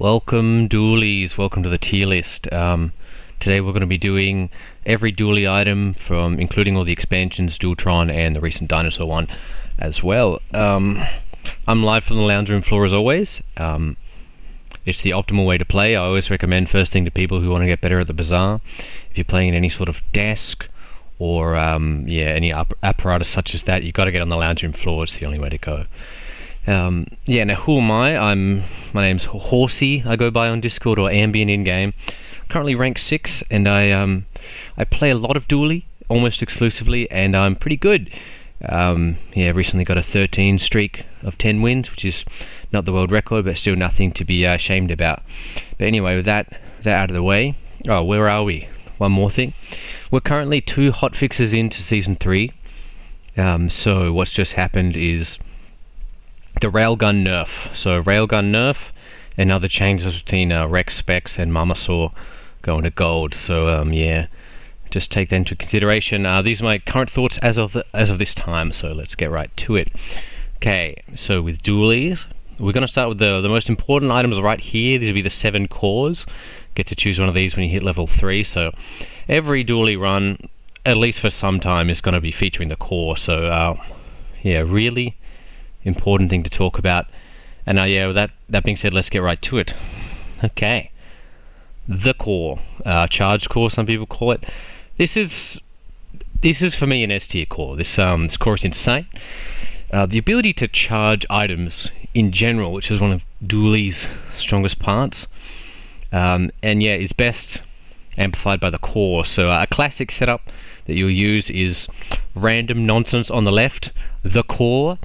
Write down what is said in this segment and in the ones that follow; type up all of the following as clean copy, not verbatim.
Welcome Doolies, welcome to the tier list. Today we're going to be doing every Dooley item from including all the expansions, Dualtron and the recent dinosaur one as well. I'm live from the lounge room floor as always. It's the optimal way to play. I always recommend first thing to people who want to get better at the Bazaar. If you're playing in any sort of desk or any apparatus such as that, you've got to get on the lounge room floor. It's the only way to go. Now who am I? My name's Horsey, I go by on Discord, or Ambient in-game. Currently rank 6, and I play a lot of Dooley, almost exclusively, and I'm pretty good. Recently got a 13 streak of 10 wins, which is not the world record, but still nothing to be ashamed about. But anyway, with that out of the way, where are we? One more thing. We're currently 2 hotfixes into Season 3. So what's just happened is the Railgun nerf. So Railgun nerf and other changes between Rex Specs and Mamasaur going to gold. So just take that into consideration. These are my current thoughts as of this time. So let's get right to it. Okay, so with Doolies, we're going to start with the most important items right here. These will be the 7 cores. Get to choose one of these when you hit level 3. So every Dooley run, at least for some time, is going to be featuring the core. So really important thing to talk about. And with that being said, let's get right to it. Okay, the core, charged core, some people call it. This is for me an S tier core. This core is insane. The ability to charge items in general, which is one of Dooley's strongest parts, is best amplified by the core. So a classic setup that you'll use is random nonsense on the left, the core,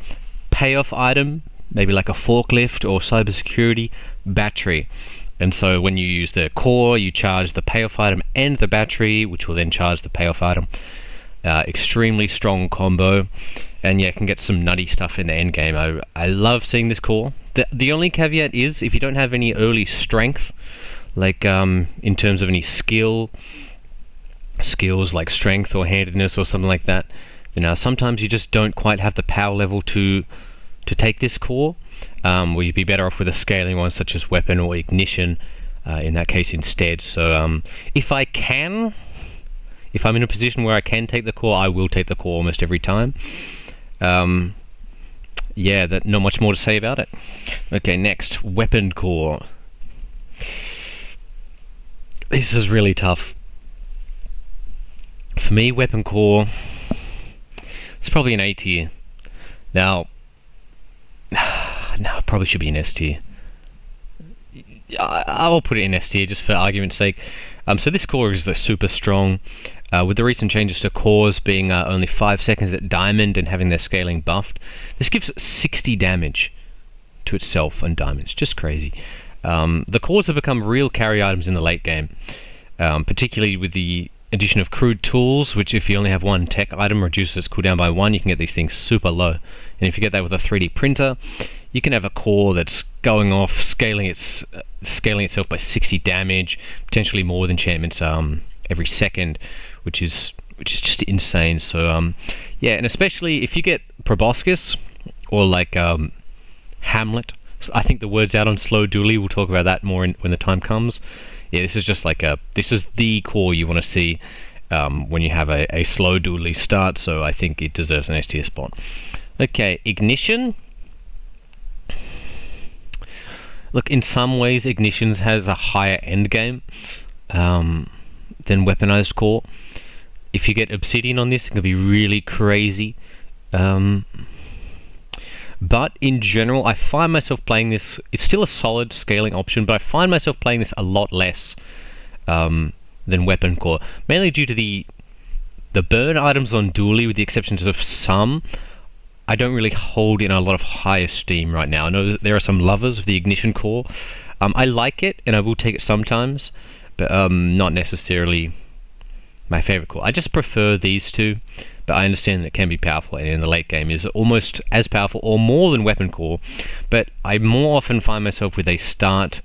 payoff item, maybe like a forklift or cybersecurity, battery. And so when you use the core, you charge the payoff item and the battery, which will then charge the payoff item. Extremely strong combo, and can get some nutty stuff in the end game. I love seeing this core. The only caveat is if you don't have any early strength, like in terms of any skills like strength or handedness or something like that, sometimes you just don't quite have the power level to take this core, where you'd be better off with a scaling one such as weapon or ignition in that case instead. So if I'm in a position where I can take the core, I will take the core almost every time. Not much more to say about it. Okay, next, weapon core. This is really tough. For me, weapon core, it's probably an A tier. Now, it probably should be an S tier. I will put it in S tier just for argument's sake. So this core is super strong. With the recent changes to cores being only 5 seconds at diamond and having their scaling buffed, this gives 60 damage to itself on diamonds. Just crazy. The cores have become real carry items in the late game, particularly with the addition of crude tools, which if you only have one tech item reduces its cooldown by 1, you can get these things super low. And if you get that with a 3D printer, you can have a core that's going off, scaling itself by 60 damage, potentially more than enchantments every second, which is just insane. So and especially if you get Proboscis or like Hamlet. I think the word's out on Slow Dooley. We'll talk about that more when the time comes. This is just this is the core you want to see when you have a slow Dooley start, so I think it deserves an S tier spot. Okay, ignition. Look, in some ways, ignitions has a higher end game than weaponized core. If you get obsidian on this, it can be really crazy. But in general, I find myself playing this. It's still a solid scaling option, but I find myself playing this a lot less than weapon core, mainly due to the burn items on Dooley, with the exceptions of some. I don't really hold in a lot of high esteem right now. I know there are some lovers of the ignition core. I like it, and I will take it sometimes, but not necessarily my favorite core. I just prefer these two. But I understand that it can be powerful, and in the late game is almost as powerful or more than weapon core. But I more often find myself with a start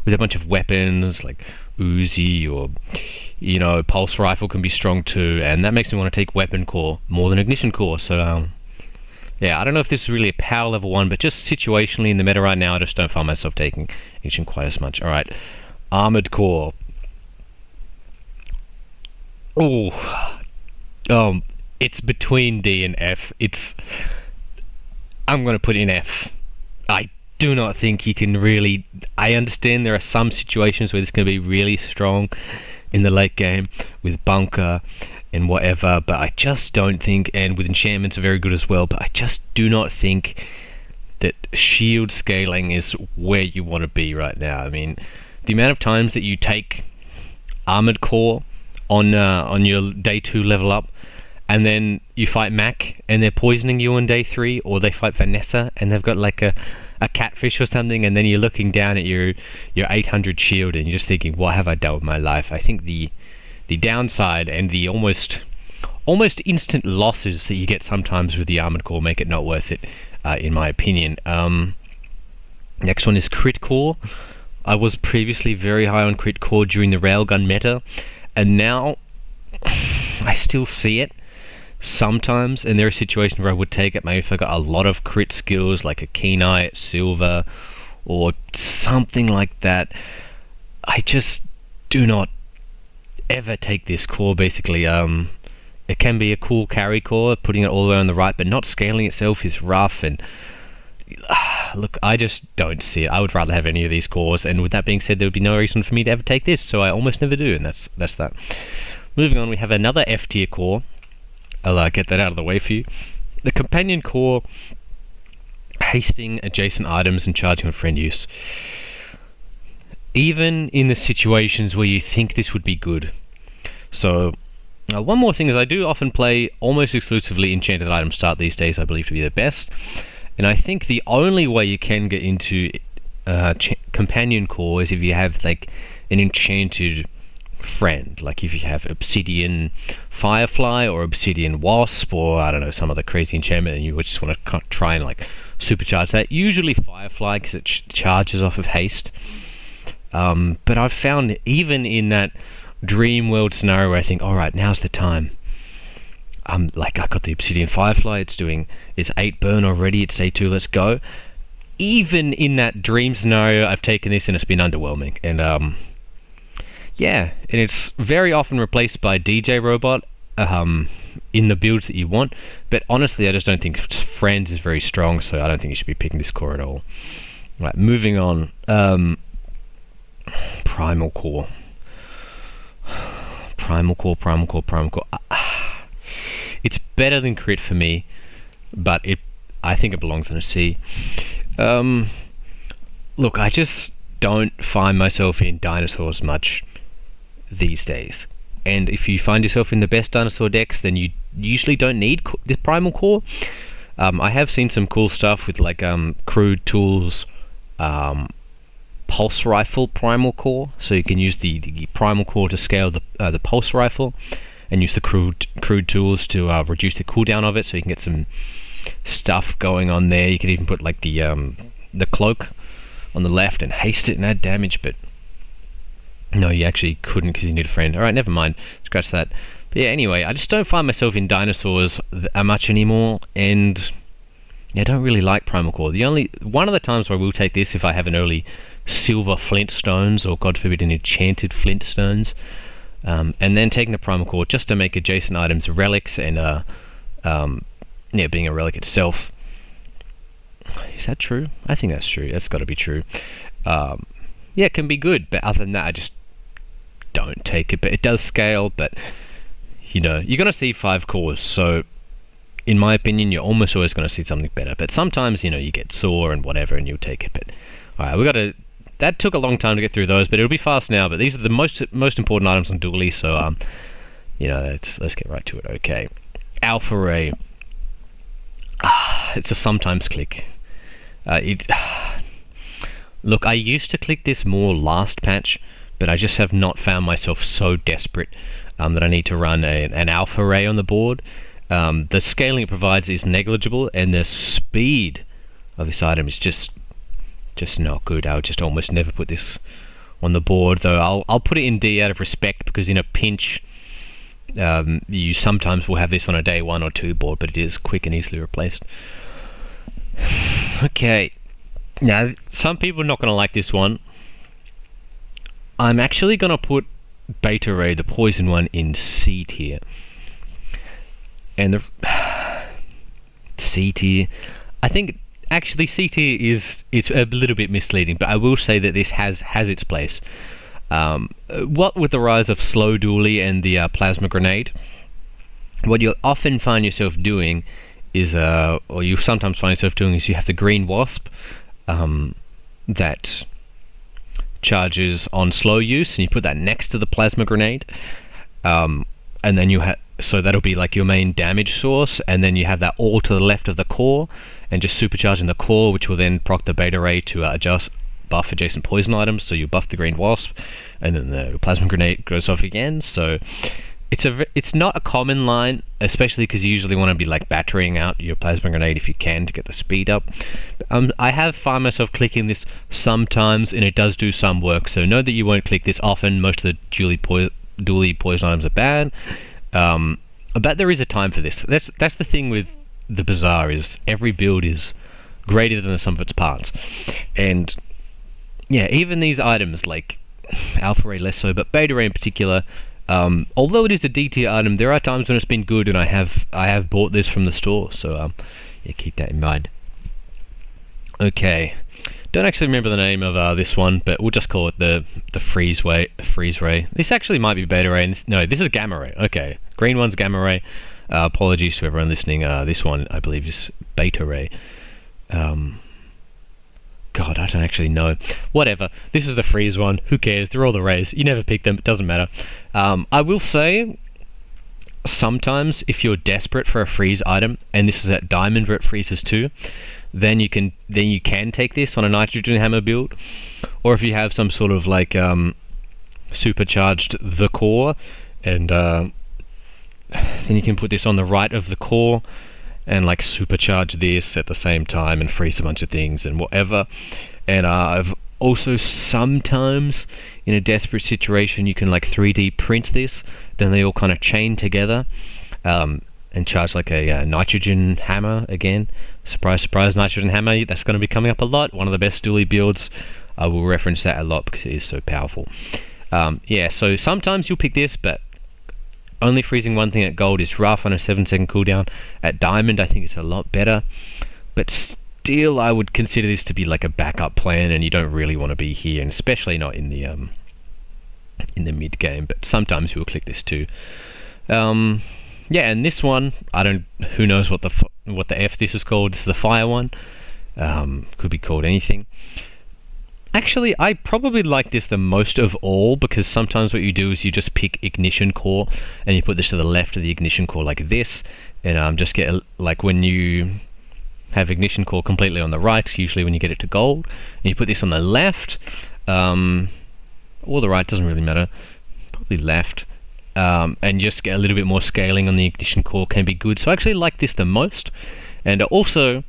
with a bunch of weapons like Uzi or pulse rifle can be strong too, and that makes me want to take weapon core more than ignition core. So Yeah, I don't know if this is really a power level one, but just situationally in the meta right now, I just don't find myself taking ancient quite as much. Alright, Armored Core. Oh, it's between D and F. I'm going to put in F. I do not think he can really... I understand there are some situations where this can be really strong in the late game with bunker and whatever, but I just don't think, and with enchantments are very good as well, but I just do not think that shield scaling is where you want to be right now. I mean, the amount of times that you take Armored Core on your day 2 level up, and then you fight Mac and they're poisoning you on day 3, or they fight Vanessa and they've got like a catfish or something, and then you're looking down at your 800 shield and you're just thinking, what have I done with my life? I think the downside and the almost instant losses that you get sometimes with the Armored Core make it not worth it, in my opinion. Next one is Crit Core. I was previously very high on Crit Core during the Railgun meta, and now I still see it sometimes, and there are situations where I would take it maybe if I got a lot of crit skills like a Keenite, Silver, or something like that. I just do not ever take this core, basically. It can be a cool carry core, putting it all the way on the right, but not scaling itself is rough, and look, I just don't see it. I would rather have any of these cores, and with that being said, there would be no reason for me to ever take this, so I almost never do, and that's that. Moving on, we have another F tier core. I'll get that out of the way for you. The Companion Core, hasting adjacent items and charging on friend use. Even in the situations where you think this would be good. So, one more thing is I do often play almost exclusively enchanted item start these days, I believe to be the best. And I think the only way you can get into Companion Core is if you have like an enchanted friend, like if you have Obsidian Firefly or Obsidian Wasp, or I don't know, some other crazy enchantment, and you just want to try and like supercharge that. Usually Firefly, because it charges off of haste. But I've found even in that dream world scenario where I think, alright, now's the time. Like I got the Obsidian Firefly, it's 8 burn already, it's day 2, let's go. Even in that dream scenario, I've taken this and it's been underwhelming. And yeah, and it's very often replaced by DJ Robot in the builds that you want. But honestly, I just don't think Friends is very strong, so I don't think you should be picking this core at all. Right, moving on. Primal Core. Primal Core. It's better than Crit for me, but I think it belongs in a C. Look, I just don't find myself in dinosaurs much these days, and if you find yourself in the best dinosaur decks, then you usually don't need this Primal Core. I have seen some cool stuff with like crude tools, pulse rifle Primal Core, so you can use the Primal Core to scale the pulse rifle, and use the crude tools to reduce the cooldown of it, so you can get some stuff going on there. You could even put like the cloak on the left and haste it and add damage, but no, you actually couldn't because you need a friend. Alright, never mind, scratch that. But yeah, anyway, I just don't find myself in dinosaurs much anymore, and yeah, I don't really like Primal Core. One of the times where I will take this if I have an early silver flintstones, or God forbid an enchanted flintstones, and then taking the Primal Core just to make adjacent items relics, and yeah, being a relic itself. Is that true? I think that's true. That's got to be true. Yeah, it can be good, but other than that, I just don't take it. But it does scale, but you know, you're going to see 5 cores, so in my opinion, you're almost always going to see something better. But sometimes, you know, you get sore and whatever, and you'll take it. But alright, that took a long time to get through those, but it'll be fast now. But these are the most important items on Dooley, so you know, let's get right to it. Okay, Alpha Ray. It's a sometimes click. Look, I used to click this more last patch, but I just have not found myself so desperate that I need to run an Alpha Ray on the board. The scaling it provides is negligible, and the speed of this item is just not good. I would just almost never put this on the board, though I'll put it in D out of respect, because in a pinch you sometimes will have this on a day 1 or 2 board, but it is quick and easily replaced. Okay. Now, some people are not going to like this one. I'm actually going to put Beta Ray, the poison one, in C tier. And the C tier, I think actually C tier is a little bit misleading, but I will say that this has its place. What with the rise of slow Dooley and the plasma grenade, what you'll often find yourself doing is, or you sometimes find yourself doing, is you have the green wasp that charges on slow use, and you put that next to the plasma grenade, and then you have, so that'll be like your main damage source, and then you have that all to the left of the core, and just supercharging the core, which will then proc the beta ray to buff adjacent poison items. So you buff the green wasp, and then the plasma grenade goes off again. So it's not a common line, especially because you usually want to be like battering out your plasma grenade if you can to get the speed up. I have found myself clicking this sometimes, and it does do some work. So know that you won't click this often. Most of the Dooley poison items are bad, but there is a time for this. That's the thing with the Bazaar, is every build is greater than the sum of its parts, and yeah, even these items like Alpha Ray less so, but Beta Ray in particular. Although it is a D tier item, there are times when it's been good, and I have bought this from the store, so yeah, keep that in mind. Okay, don't actually remember the name of this one, but we'll just call it the freeze ray. This actually might be Beta Ray, and this is Gamma Ray. Okay, green one's Gamma Ray. Apologies to everyone listening. This one I believe is Beta Ray. God, I don't actually know. Whatever. This is the freeze one. Who cares? They're all the rays. You never pick them. It doesn't matter. I will say, sometimes if you're desperate for a freeze item, and this is at diamond where it freezes too, then you can take this on a nitrogen hammer build, or if you have some sort of like supercharged the core, and then you can put this on the right of the core and like supercharge this at the same time and freeze a bunch of things and whatever. And I've also sometimes in a desperate situation you can like 3D print this, then they all kind of chain together and charge like a nitrogen hammer again. Surprise, surprise, nitrogen hammer. That's going to be coming up a lot. One of the best Dooley builds. I will reference that a lot because it is so powerful. Yeah, so sometimes you'll pick this, but only freezing one thing at gold is rough on a 7-second cooldown. At diamond, I think it's a lot better, but still, I would consider this to be like a backup plan, and you don't really want to be here, and especially not in the mid game. But sometimes you'll click this too. Yeah, and this one, who knows what the F this is called? This is the fire one. Could be called anything. Actually, I probably like this the most of all, because sometimes what you do is you just pick ignition core and you put this to the left of the ignition core like this, and just get like when you have ignition core completely on the right, usually when you get it to gold, and you put this on the left, or the right, doesn't really matter, probably left, and just get a little bit more scaling on the ignition core can be good. So I actually like this the most. And also,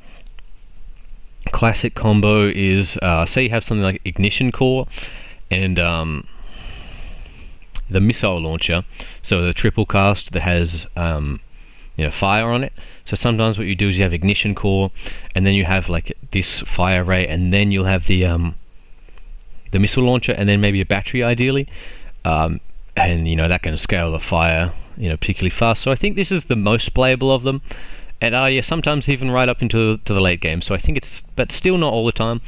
classic combo is, say you have something like ignition core and the missile launcher, so the triple cast that has fire on it. So sometimes what you do is you have ignition core, and then you have like this fire ray, and then you'll have the missile launcher, and then maybe a battery ideally, and that can scale the fire particularly fast. So I think this is the most playable of them. And yeah, sometimes even right up into the late game. So I think but still not all the time.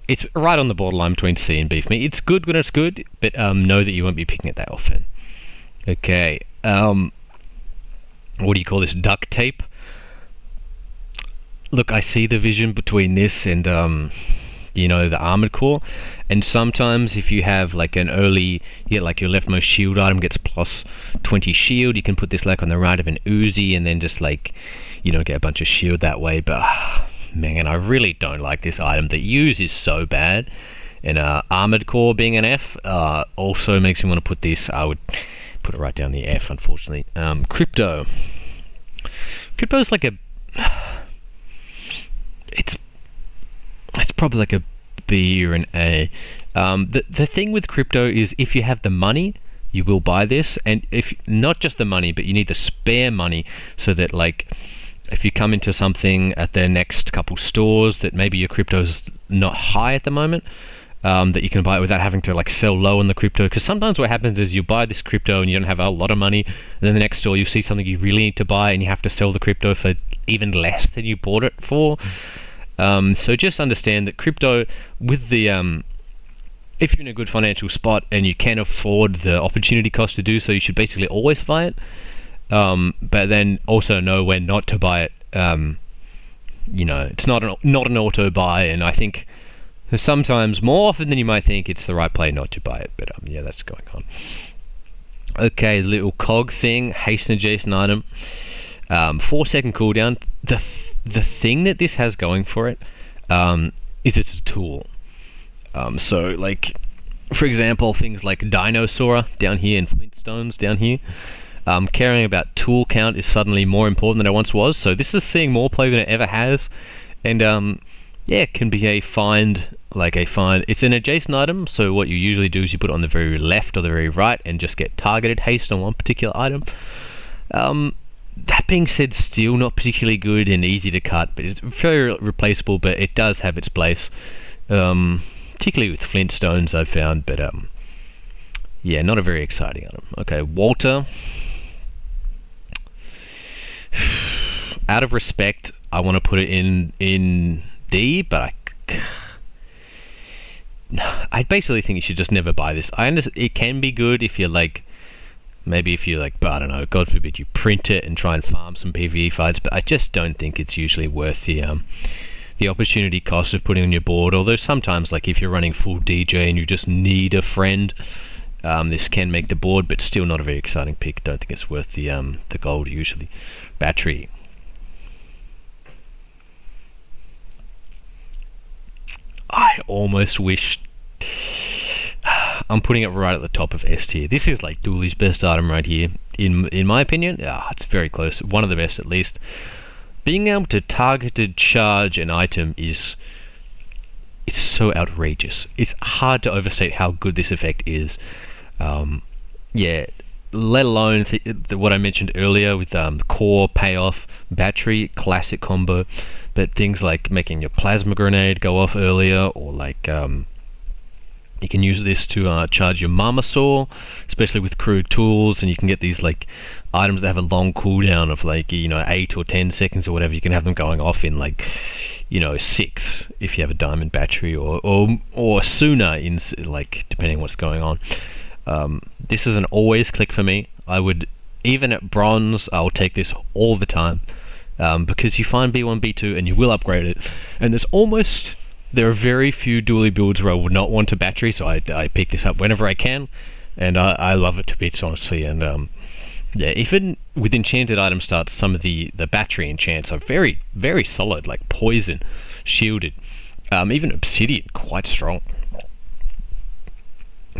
It's right on the borderline between C and B for me. It's good when it's good, but know that you won't be picking it that often. Okay, what do you call this? Duct tape. Look, I see the vision between this and the armored core, and sometimes if you have like an early, you get like your leftmost shield item gets plus 20 shield, you can put this like on the right of an Uzi and then just like get a bunch of shield that way. But man, I really don't like this item. The use is so bad, and armored core being an F also makes me want to put this. I would put it right down the F, unfortunately. Crypto's like it's probably like a B or an A. The thing with crypto is, if you have the money, you will buy this, and if not just the money, but you need the spare money, so that like if you come into something at their next couple stores that maybe your crypto's not high at the moment, that you can buy it without having to like sell low on the crypto. Because sometimes what happens is you buy this crypto and you don't have a lot of money, and then the next store you see something you really need to buy and you have to sell the crypto for even less than you bought it for. So just understand that crypto, with the if you're in a good financial spot and you can afford the opportunity cost to do so, you should basically always buy it. But then also know when not to buy it. It's not an auto buy, and I think sometimes, more often than you might think, it's the right play not to buy it. But yeah, that's going on. Okay, little cog thing, haste and adjacent item, 4-second cooldown. The thing that this has going for it is it's a tool. So like, for example, things like Dinosaur down here and Flintstones down here. Caring about tool count is suddenly more important than it once was. So this is seeing more play than it ever has, and yeah, it can be a find. It's an adjacent item. So what you usually do is you put it on the very left or the very right, and just get targeted haste on one particular item. That being said, still not particularly good and easy to cut, but it's very replaceable. But it does have its place, particularly with Flintstones, I've found. But yeah, not a very exciting item. Okay, Walter. Out of respect, I want to put it in D, but I basically think you should just never buy this. I understand it can be good if you're like, maybe if you like, but I don't know, God forbid you print it and try and farm some PvE fights, but I just don't think it's usually worth the opportunity cost of putting on your board. Although sometimes, like if you're running full DJ and you just need a friend, this can make the board, but still not a very exciting pick. Don't think it's worth the gold usually. Battery. I almost wish I'm putting it right at the top of S tier. This is like Dooley's best item right here, in my opinion. Yeah, it's very close. One of the best, at least. Being able to targeted charge an item it's so outrageous. It's hard to overstate how good this effect is. Yeah, let alone what I mentioned earlier with the core, payoff, battery, classic combo. But things like making your plasma grenade go off earlier, or like you can use this to charge your mama saw, especially with crude tools, and you can get these like items that have a long cooldown of like 8 or 10 seconds or whatever. You can have them going off in like 6 if you have a diamond battery, or sooner in like depending what's going on. This is an always click for me. I would, even at bronze, I'll take this all the time. Because you find B1, B2 and you will upgrade it, and there are very few Dooley builds where I would not want a battery, so I pick this up whenever I can, and I love it to bits, honestly. And yeah, even with enchanted item starts, some of the battery enchants are very, very solid, like poison, shielded, even obsidian, quite strong.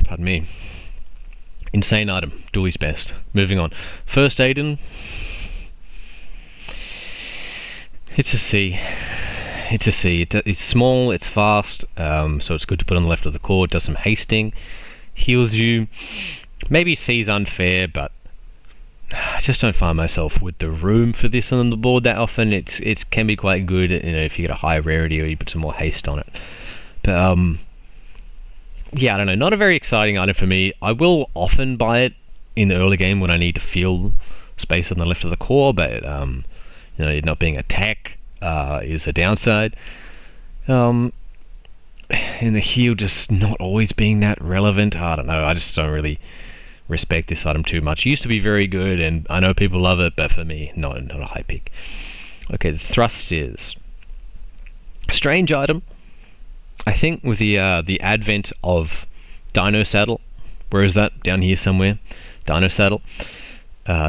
Pardon me. Insane item, Dooley's best. Moving on. First Aiden. It's a C. It's small, it's fast, so it's good to put on the left of the core. It does some hasting, heals you. Maybe C's unfair, but I just don't find myself with the room for this on the board that often. It can be quite good, if you get a high rarity or you put some more haste on it. But yeah, I don't know. Not a very exciting item for me. I will often buy it in the early game when I need to fill space on the left of the core, but it not being a tech is a downside. And the heal just not always being that relevant. I don't know. I just don't really respect this item too much. It used to be very good, and I know people love it, but for me, not a high pick. Okay, the thrust is strange item. I think with the advent of Dino Saddle, where is that? Down here somewhere. Dino Saddle.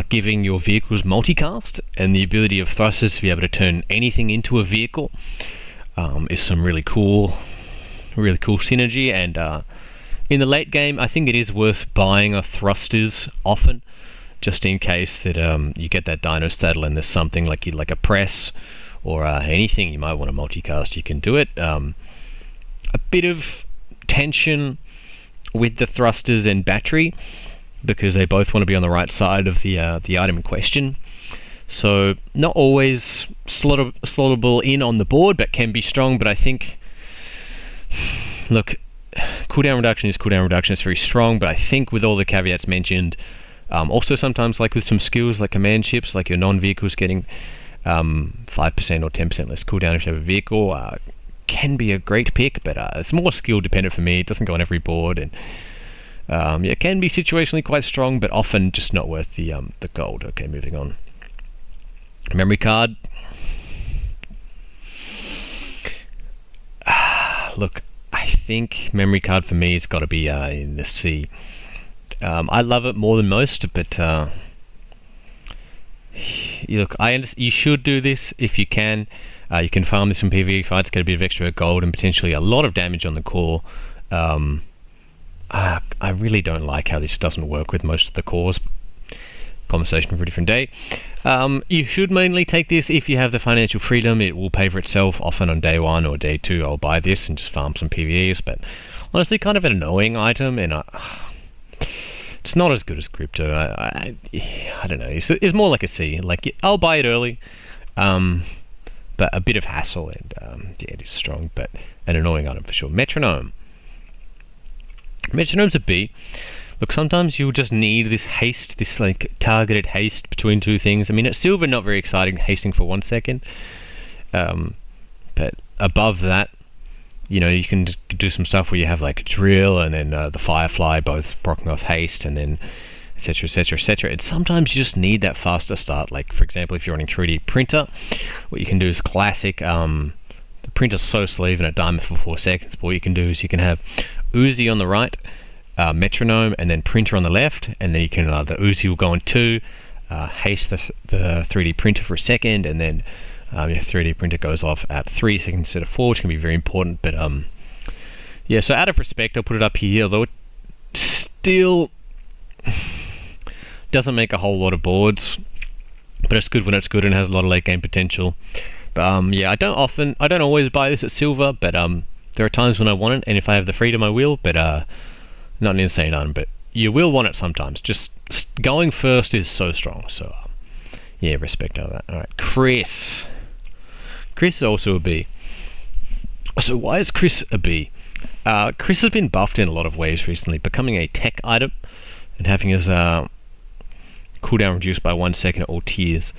Giving your vehicles multicast and the ability of thrusters to be able to turn anything into a vehicle is some really cool synergy. And in the late game, I think it is worth buying a thrusters often, just in case that you get that Dino Saddle and there's something like a press or anything you might want to multicast. You can do it. A bit of tension with the thrusters and battery, because they both want to be on the right side of the item in question. So not always slottable in on the board, but can be strong. But I think, look, cooldown reduction is cooldown reduction. It's very strong, but I think with all the caveats mentioned, also sometimes like with some skills like command ships, like your non-vehicles getting 5% or 10% less cooldown if you have a vehicle, can be a great pick, but it's more skill dependent for me. It doesn't go on every board, and yeah, it can be situationally quite strong, but often just not worth the gold. Okay, moving on. Memory card. Look, I think memory card for me has got to be in the C. I love it more than most, but look, you should do this if you can. You can farm this in PvE fights, get a bit of extra gold and potentially a lot of damage on the core. I really don't like how this doesn't work with most of the cores. Conversation for a different day. You should mainly take this if you have the financial freedom. It will pay for itself. Often on day 1 or day 2 I'll buy this and just farm some PvEs, but honestly kind of an annoying item, and it's not as good as crypto. I don't know, it's more like a C. Like, I'll buy it early, but a bit of hassle, and yeah, it is strong, but an annoying item for sure. Metronome's a B. Look, sometimes you'll just need this haste, this like targeted haste between two things. I mean, at silver, not very exciting, hasting for 1 second. But above that, you know, you can do some stuff where you have like drill and then the firefly both proccing off haste, and then etc, etc, etc. And sometimes you just need that faster start. Like, for example, if you're running 3D printer, what you can do is classic. The printer's so slow, even at diamond for 4 seconds. But what you can do is you can have Uzi on the right, metronome, and then printer on the left, and then you can the Uzi will go on 2, haste the 3D printer for a second, and then your 3D printer goes off at 3 seconds instead of 4, which can be very important. But yeah, so out of respect, I'll put it up here, although it still doesn't make a whole lot of boards, but it's good when it's good and has a lot of late game potential. But yeah, I don't always buy this at silver, but there are times when I want it, and if I have the freedom I will, but not an insane item, but you will want it sometimes. Just going first is so strong, so yeah, respect out of that. Alright, Chris is also a B. So why is Chris a B? Chris has been buffed in a lot of ways recently, becoming a tech item and having his cooldown reduced by 1 second at all tiers.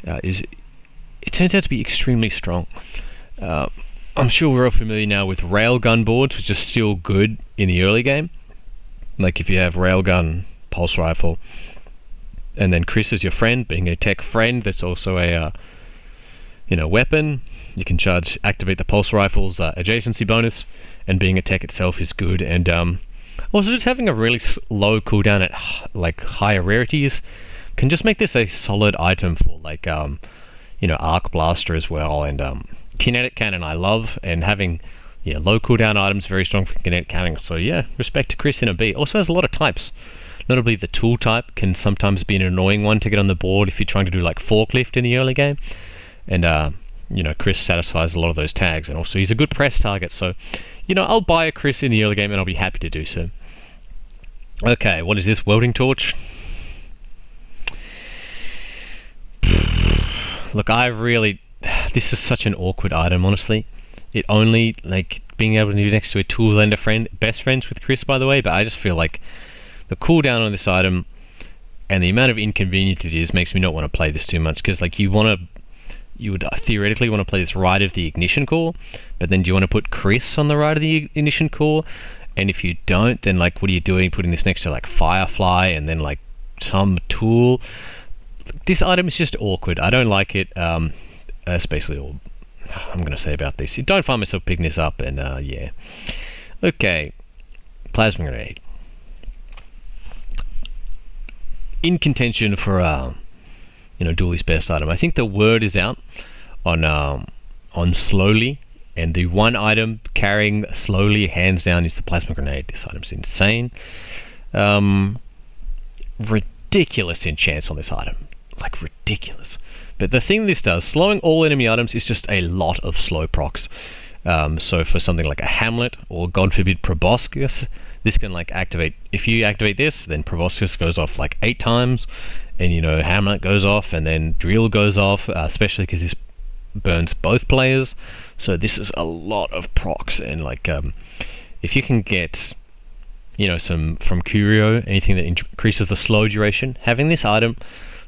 It turns out to be extremely strong. I'm sure we're all familiar now with Railgun boards, which are still good in the early game. Like if you have Railgun, Pulse Rifle, and then Chris is your friend, being a tech friend that's also a weapon. You can activate the Pulse Rifle's adjacency bonus, and being a tech itself is good. And also just having a really low cooldown at like higher rarities can just make this a solid item for like Arc Blaster as well. And Kinetic Cannon I love, and having low cooldown items, very strong for Kinetic Cannon. So yeah, respect to Chris in a B. Also has a lot of types. Notably, the tool type can sometimes be an annoying one to get on the board if you're trying to do like forklift in the early game. And Chris satisfies a lot of those tags, and also he's a good press target. So I'll buy a Chris in the early game, and I'll be happy to do so. Okay, what is this? Welding torch. Look, this is such an awkward item, honestly. It only, like, being able to do next to a tool lender friend, best friends with Chris, by the way, but I just feel like the cooldown on this item and the amount of inconvenience it is makes me not want to play this too much, because, like, you would theoretically want to play this right of the ignition core, but then do you want to put Chris on the right of the ignition core? And if you don't, then, like, what are you doing putting this next to, like, Firefly and then, like, some tool? This item is just awkward. I don't like it. That's basically all I'm going to say about this. Don't find myself picking this up, and yeah. Okay, Plasma Grenade. In contention for Dooley's best item. I think the word is out on slowly, and the one item carrying slowly hands down is the Plasma Grenade. This item's insane. Ridiculous enchants on this item, like ridiculous. But the thing this does, slowing all enemy items, is just a lot of slow procs. So for something like a Hamlet or God forbid Proboscis, this can like activate. If you activate this, then Proboscis goes off like 8 times, and you know Hamlet goes off, and then Drill goes off, especially because this burns both players. So this is a lot of procs, and like if you can get, you know, some from Curio, anything that increases the slow duration, having this item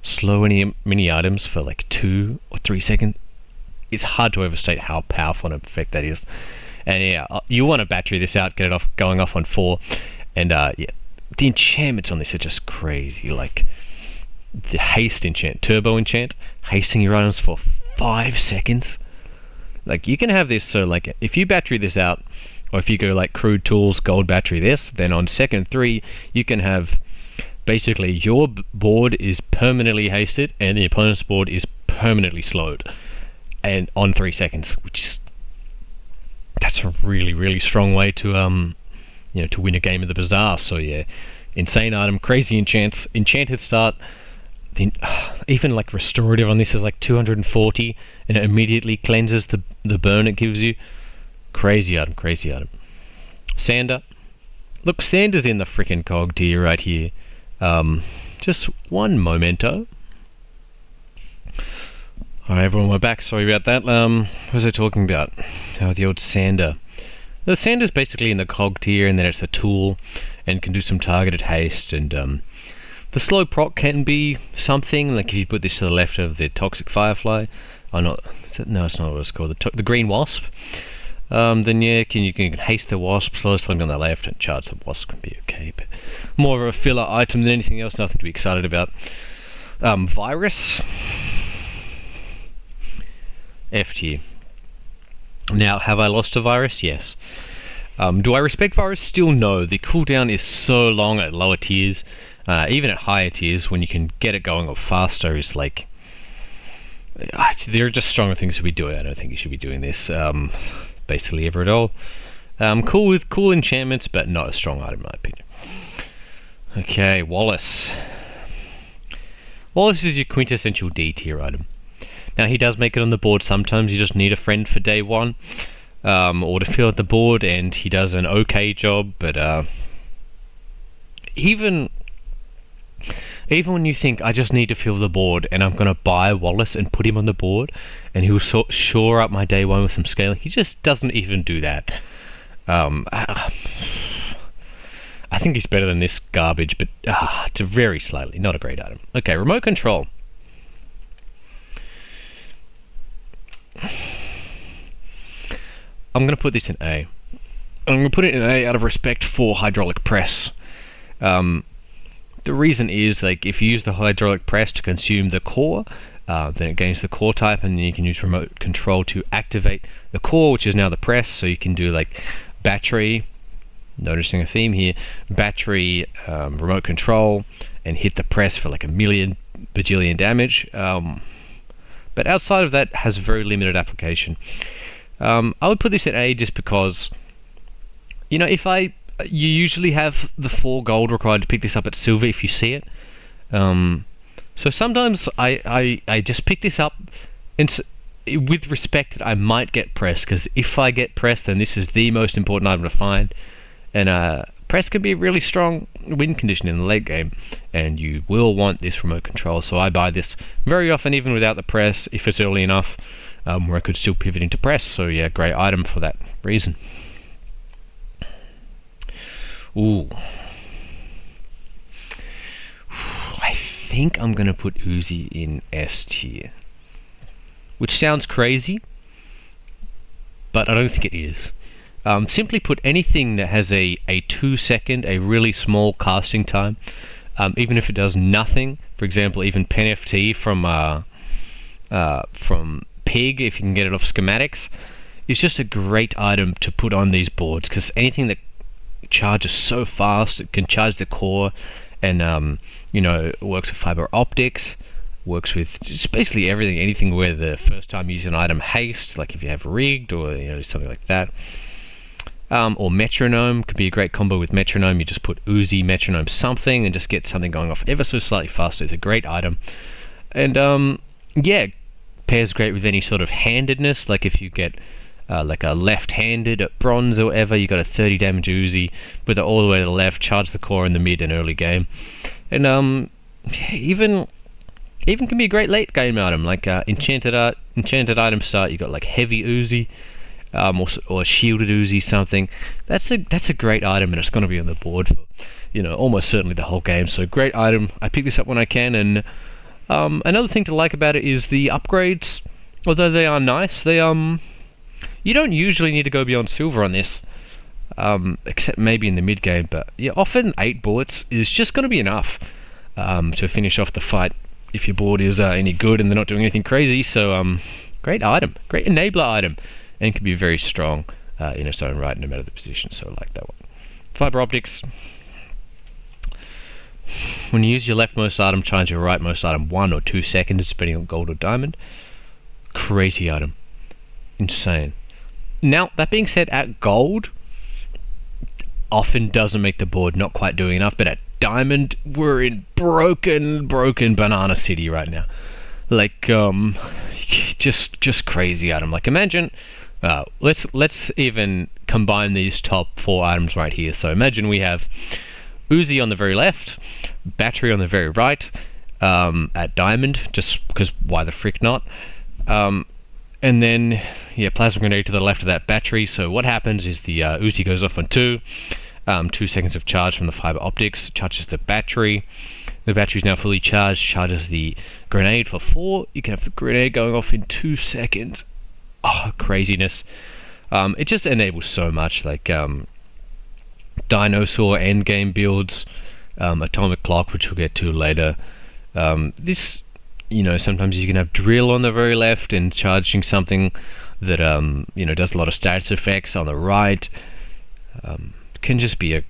slow any mini items for like 2 or 3 seconds, it's hard to overstate how powerful an effect that is. And yeah, you want to battery this out, get it off, going off on 4, and yeah, the enchantments on this are just crazy. Like the haste enchant, turbo enchant, hasting your items for 5 seconds. Like you can have this, so like if you battery this out, or if you go like crude tools, gold battery this, then on second 3 you can have basically your board is permanently hasted and the opponent's board is permanently slowed, and on 3 seconds, which is, that's a really, really strong way to you know, to win a game of the Bazaar. So yeah, insane item, crazy enchants, enchanted start. Even like restorative on this is like 240, and it immediately cleanses the burn it gives you. Crazy item, crazy item. Sander, look, Sander's in the freaking cog tier right here. Just one momento. Alright everyone, we're back, sorry about that. What was I talking about? The old Sander. The Sander's basically in the cog tier, and then it's a tool and can do some targeted haste, and the slow proc can be something, like if you put this to the left of the Toxic Firefly, or not, no, it's not what it's called, the Green Wasp, then yeah, you can haste the Wasp, slow something on the left, and charge the Wasp can be okay, but more of a filler item than anything else, nothing to be excited about. Virus, F tier. Now, have I lost to Virus? Yes. Do I respect Virus? Still no. The cooldown is so long at lower tiers. Even at higher tiers, when you can get it going off faster, is like, there are just stronger things to be doing. I don't think you should be doing this basically ever at all. Cool with cool enchantments, but not a strong item in my opinion. Okay, Wallace. Wallace is your quintessential D tier item. Now he does make it on the board sometimes. You just need a friend for day 1, or to fill out the board, and he does an okay job, but even when you think, I just need to fill the board and I'm going to buy Wallace and put him on the board and he'll shore up my day 1 with some scaling, he just doesn't even do that. I think he's better than this garbage, but to very slightly, not a great item. Okay, remote control. I'm going to put this in A. I'm going to put it in A out of respect for hydraulic press. The reason is, like, if you use the hydraulic press to consume the core, then it gains the core type, and then you can use remote control to activate the core, which is now the press. So you can do like battery, noticing a theme here, battery, remote control, and hit the press for like a million bajillion damage. But outside of that, has very limited application. I would put this at A just because, you know, you usually have the 4 gold required to pick this up at silver if you see it. So sometimes I just pick this up, and with respect that I might get pressed, because if I get pressed, then this is the most important item to find. And press can be a really strong win condition in the late game, and you will want this remote control. So I buy this very often, even without the press, if it's early enough, where I could still pivot into press. So yeah, great item for that reason. Ooh. I think I'm going to put Uzi in S tier. Which sounds crazy, but I don't think it is. Simply put, anything that has a 2-second, a really small casting time, even if it does nothing, for example, even Pen FT from Pig, if you can get it off schematics, is just a great item to put on these boards, because anything that charges so fast, it can charge the core, and you know, it works with fiber optics, works with just basically everything, anything where the first time you use an item haste, like if you have rigged or, you know, something like that. Or metronome could be a great combo with metronome. You just put Uzi, metronome, something, and just get something going off ever so slightly faster. It's a great item, and yeah, pairs great with any sort of handedness. Like if you get like a left-handed at bronze or whatever. You got a 30 damage Uzi with it all the way to the left, charge the core in the mid and early game, and even can be a great late game item, like enchanted item start. You got like heavy Uzi, or shielded Uzi, something. That's a great item, and it's going to be on the board for almost certainly the whole game. So great item. I pick this up when I can, and another thing to like about it is the upgrades. Although they are nice, they you don't usually need to go beyond silver on this, except maybe in the mid game. But yeah, often 8 bullets is just going to be enough to finish off the fight if your board is any good and they're not doing anything crazy. So great item, great enabler item, and can be very strong in its own right, no matter the position. So I like that one. Fiber optics. When you use your leftmost item, charge your rightmost item 1 or 2 seconds, depending on gold or diamond. Crazy item. Insane. Now, that being said, at gold, often doesn't make the board, not quite doing enough, but at diamond, we're in broken banana city right now. Like, just crazy item. Like, imagine, let's even combine these top 4 items right here. So imagine we have Uzi on the very left, battery on the very right, at diamond, just because why the frick not? And then, yeah, plasma grenade to the left of that battery. So what happens is the Uzi goes off on 2 seconds of charge from the fiber optics, charges the battery. The battery is now fully charged, charges the grenade for 4. You can have the grenade going off in 2 seconds. Oh, craziness. It just enables so much, like dinosaur endgame builds, atomic clock, which we'll get to later. This, sometimes you can have drill on the very left and charging something that does a lot of stats effects on the right. Can just be a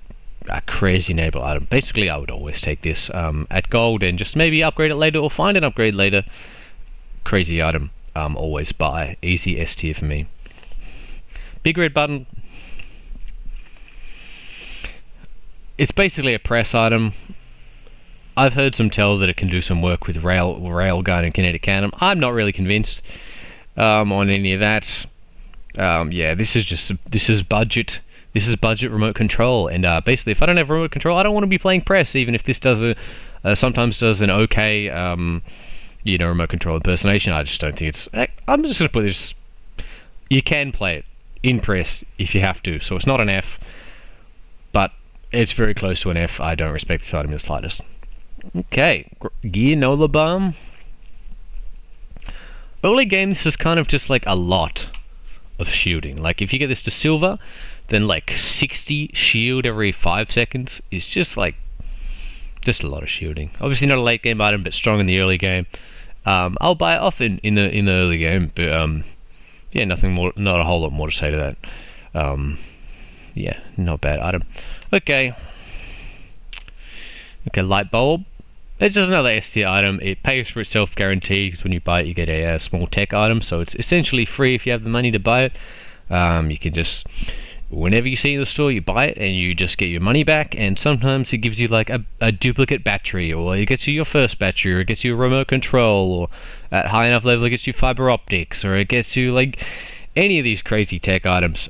crazy enable item. Basically, I would always take this at gold and just maybe upgrade it later or find an upgrade later. Crazy item. Always buy. Easy S tier for me. Big red button. It's basically a press item. I've heard some tell that it can do some work with Railgun and Kinetic Cannon. I'm not really convinced on any of that. Yeah, this is budget. This is budget remote control, and basically, if I don't have remote control, I don't want to be playing press. Even if this does sometimes does an okay, remote control impersonation, I just don't think it's. I'm just gonna put this. You can play it in press if you have to, so it's not an F, but it's very close to an F. I don't respect this item in the slightest. Okay, Gear Nola Bomb. Early game, this is kind of just like a lot of shielding. Like if you get this to silver, then like 60 shield every 5 seconds is just a lot of shielding. Obviously not a late game item, but strong in the early game. I'll buy it often in the early game, but yeah, nothing more, not a whole lot more to say to that. Yeah, not bad item. Okay, light bulb. It's just another S tier item. It pays for itself guaranteed, because when you buy it you get a small tech item, so it's essentially free if you have the money to buy it. You can just, whenever you see it in the store, you buy it and you just get your money back, and sometimes it gives you like a duplicate battery, or it gets you your first battery, or it gets you a remote control, or at high enough level it gets you fiber optics, or it gets you like any of these crazy tech items.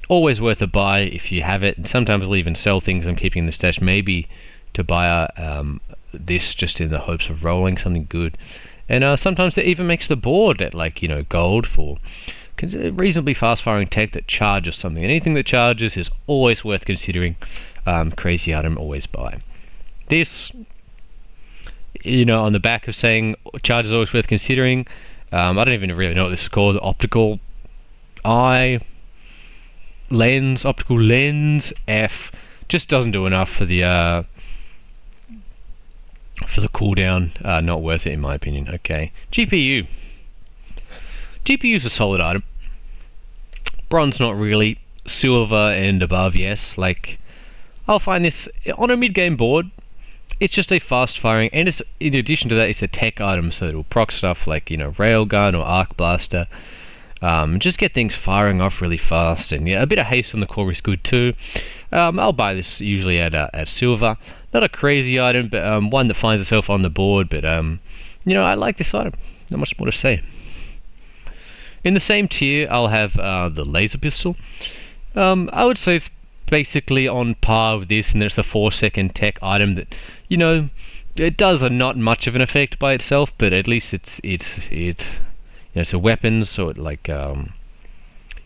Always worth a buy if you have it, and sometimes I'll even sell things I'm keeping in the stash, maybe to buy this just in the hopes of rolling something good. And sometimes it even makes the board at like gold for reasonably fast firing tech that charges something. Anything that charges is always worth considering. Crazy item, always buy. This, on the back of saying charge is always worth considering, I don't even really know what this is called. Optical lens F just doesn't do enough for the cooldown. Not worth it in my opinion. Okay, GPU is a solid item. Bronze not really. Silver and above, yes. Like, I'll find this on a mid-game board. It's just a fast firing, and it's, in addition to that, it's a tech item, so it'll proc stuff like railgun or arc blaster. Just get things firing off really fast, and yeah, a bit of haste on the core is good too. I'll buy this usually at silver. Not a crazy item, but one that finds itself on the board. But I like this item. Not much more to say. In the same tier, I'll have the laser pistol. I would say it's basically on par with this, and there's a 4-second tech item that, you know, it does not much of an effect by itself, but at least it's a weapon, so it like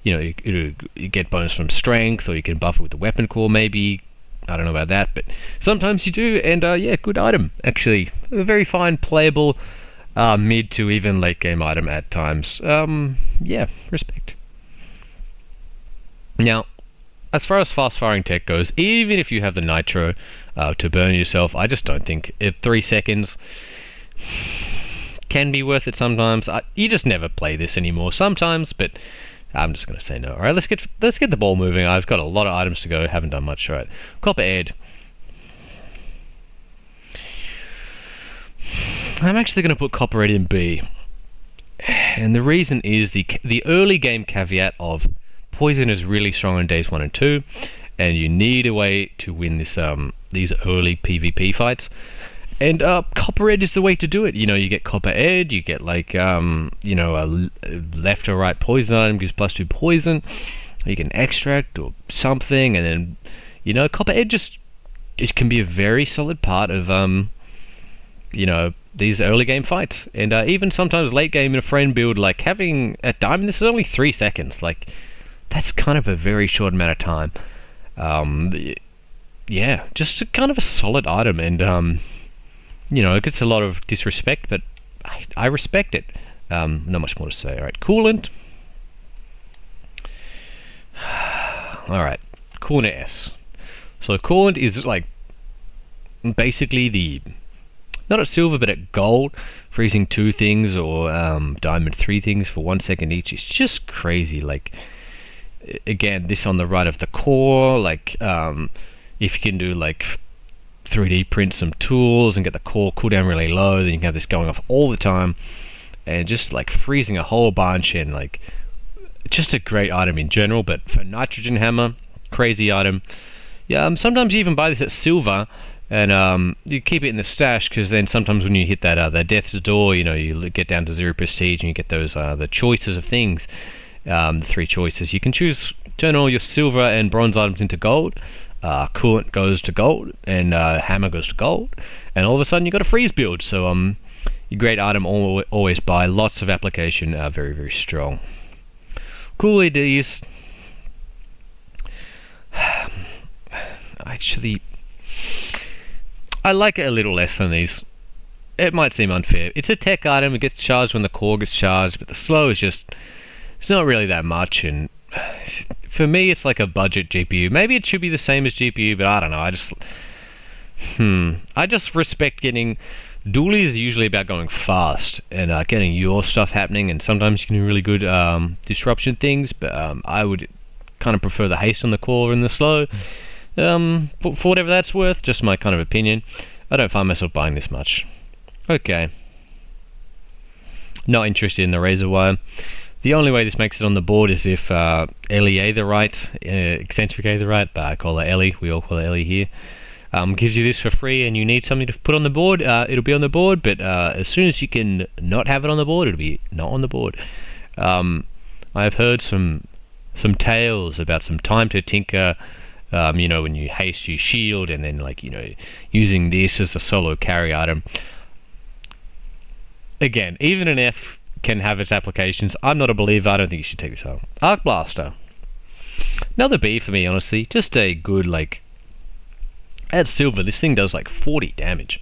you get bonus from strength, or you can buff it with the weapon core maybe. I don't know about that, but sometimes you do, and yeah, good item actually. A very fine, playable mid to even late game item at times. Yeah, respect. Now, as far as fast firing tech goes, even if you have the nitro to burn yourself, I just don't think 3 seconds can be worth it sometimes. You just never play this anymore sometimes, but I'm just going to say no. Alright, let's get the ball moving. I've got a lot of items to go, haven't done much. Alright, Copper Ed. I'm actually going to put Copper Ed in B. And the reason is the early game caveat of poison is really strong on days 1 and 2, and you need a way to win this these early PvP fights. And Copper Ed is the way to do it. You know, you get Copper Ed, you get like a left or right poison item gives +2 poison. You get an extract or something, and then Copper Ed it can be a very solid part of these early game fights, and even sometimes late game in a friend build, like having a diamond. This is only 3 seconds. Like that's kind of a very short amount of time. Yeah, just kind of a solid item, and it gets a lot of disrespect, but I respect it. Not much more to say. Alright, Coolant. Alright, Coolant S. So Coolant is like basically not at silver, but at gold, freezing 2 things or diamond 3 things for 1 second each. It's just crazy. Like, again, this on the right of the core, like if you can do like 3D print some tools and get the core cooldown really low, then you can have this going off all the time, and just like freezing a whole bunch, and like just a great item in general. But for Nitrogen Hammer, crazy item. Yeah, sometimes you even buy this at silver, and you keep it in the stash, because then sometimes when you hit that Death's Door, you get down to 0 prestige, and you get those the choices of things, the 3 choices. You can turn all your silver and bronze items into gold. Coolant goes to gold, and Hammer goes to gold, and all of a sudden you got a freeze build. So your great item, always buy, lots of application, very, very strong. Cool LEDs. Actually, I like it a little less than these. It might seem unfair. It's a tech item, it gets charged when the core gets charged, but the slow is it's not really that much, and for me it's like a budget GPU. Maybe it should be the same as GPU, but I don't know. I just respect getting... Dooley is usually about going fast and getting your stuff happening, and sometimes you can do really good disruption things, but I would kind of prefer the haste on the core and the slow. For whatever that's worth, just my kind of opinion. I don't find myself buying this much. Okay. Not interested in the razor wire. The only way this makes it on the board is if Ellie Aetherite, Eccentric Aetherite, but I call her Ellie, we all call her Ellie here, gives you this for free, and you need something to put on the board, it'll be on the board, but as soon as you can not have it on the board, it'll be not on the board. I've heard some tales about some time to tinker, when you haste you shield, and then using this as a solo carry item. Again, even an F can have its applications. I'm not a believer. I don't think you should take this out. Arc Blaster. Another B for me, honestly. Just a good, at silver, this thing does 40 damage.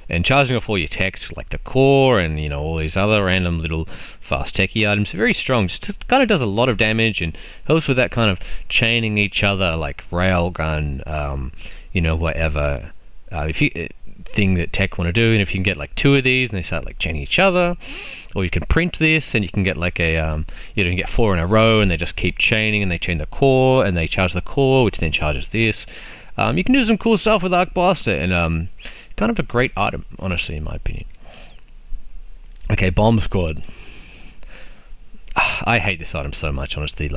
And charging off all your techs, like the core and, all these other random little fast techie items, very strong. Just kind of does a lot of damage and helps with that kind of chaining each other, like Railgun, whatever. If you... thing that tech want to do, and if you can get 2 of these and they start chaining each other, or you can print this and you can get you get 4 in a row and they just keep chaining, and they chain the core and they charge the core, which then charges this. You can do some cool stuff with Arc Blaster, and kind of a great item, honestly, in my opinion. Okay, Bomb Squad. I hate this item so much, honestly.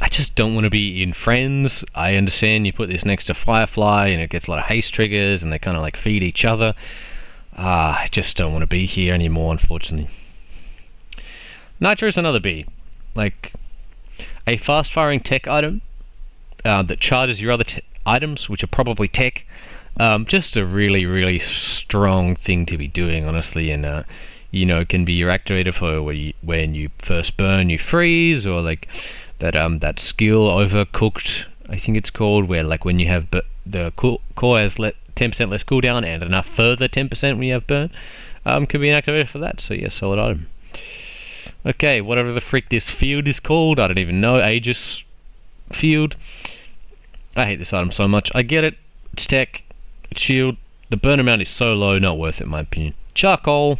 I just don't want to be in Friends. I understand you put this next to Firefly and it gets a lot of haste triggers and they kind of feed each other. I just don't want to be here anymore, unfortunately. Nitro is another B. Like, a fast-firing tech item that charges your other items, which are probably tech. Just a really, really strong thing to be doing, honestly, and it can be your activator for when you first burn, you freeze, or like that skill Overcooked, I think it's called, where like when you have the core has 10% less cooldown and enough further 10% when you have burn, could be an activator for that. So yeah, solid item. Okay, whatever the frick this field is called, I don't even know. Aegis field. I hate this item so much. I get it. It's tech. It's shield. The burn amount is so low, not worth it in my opinion. Charcoal.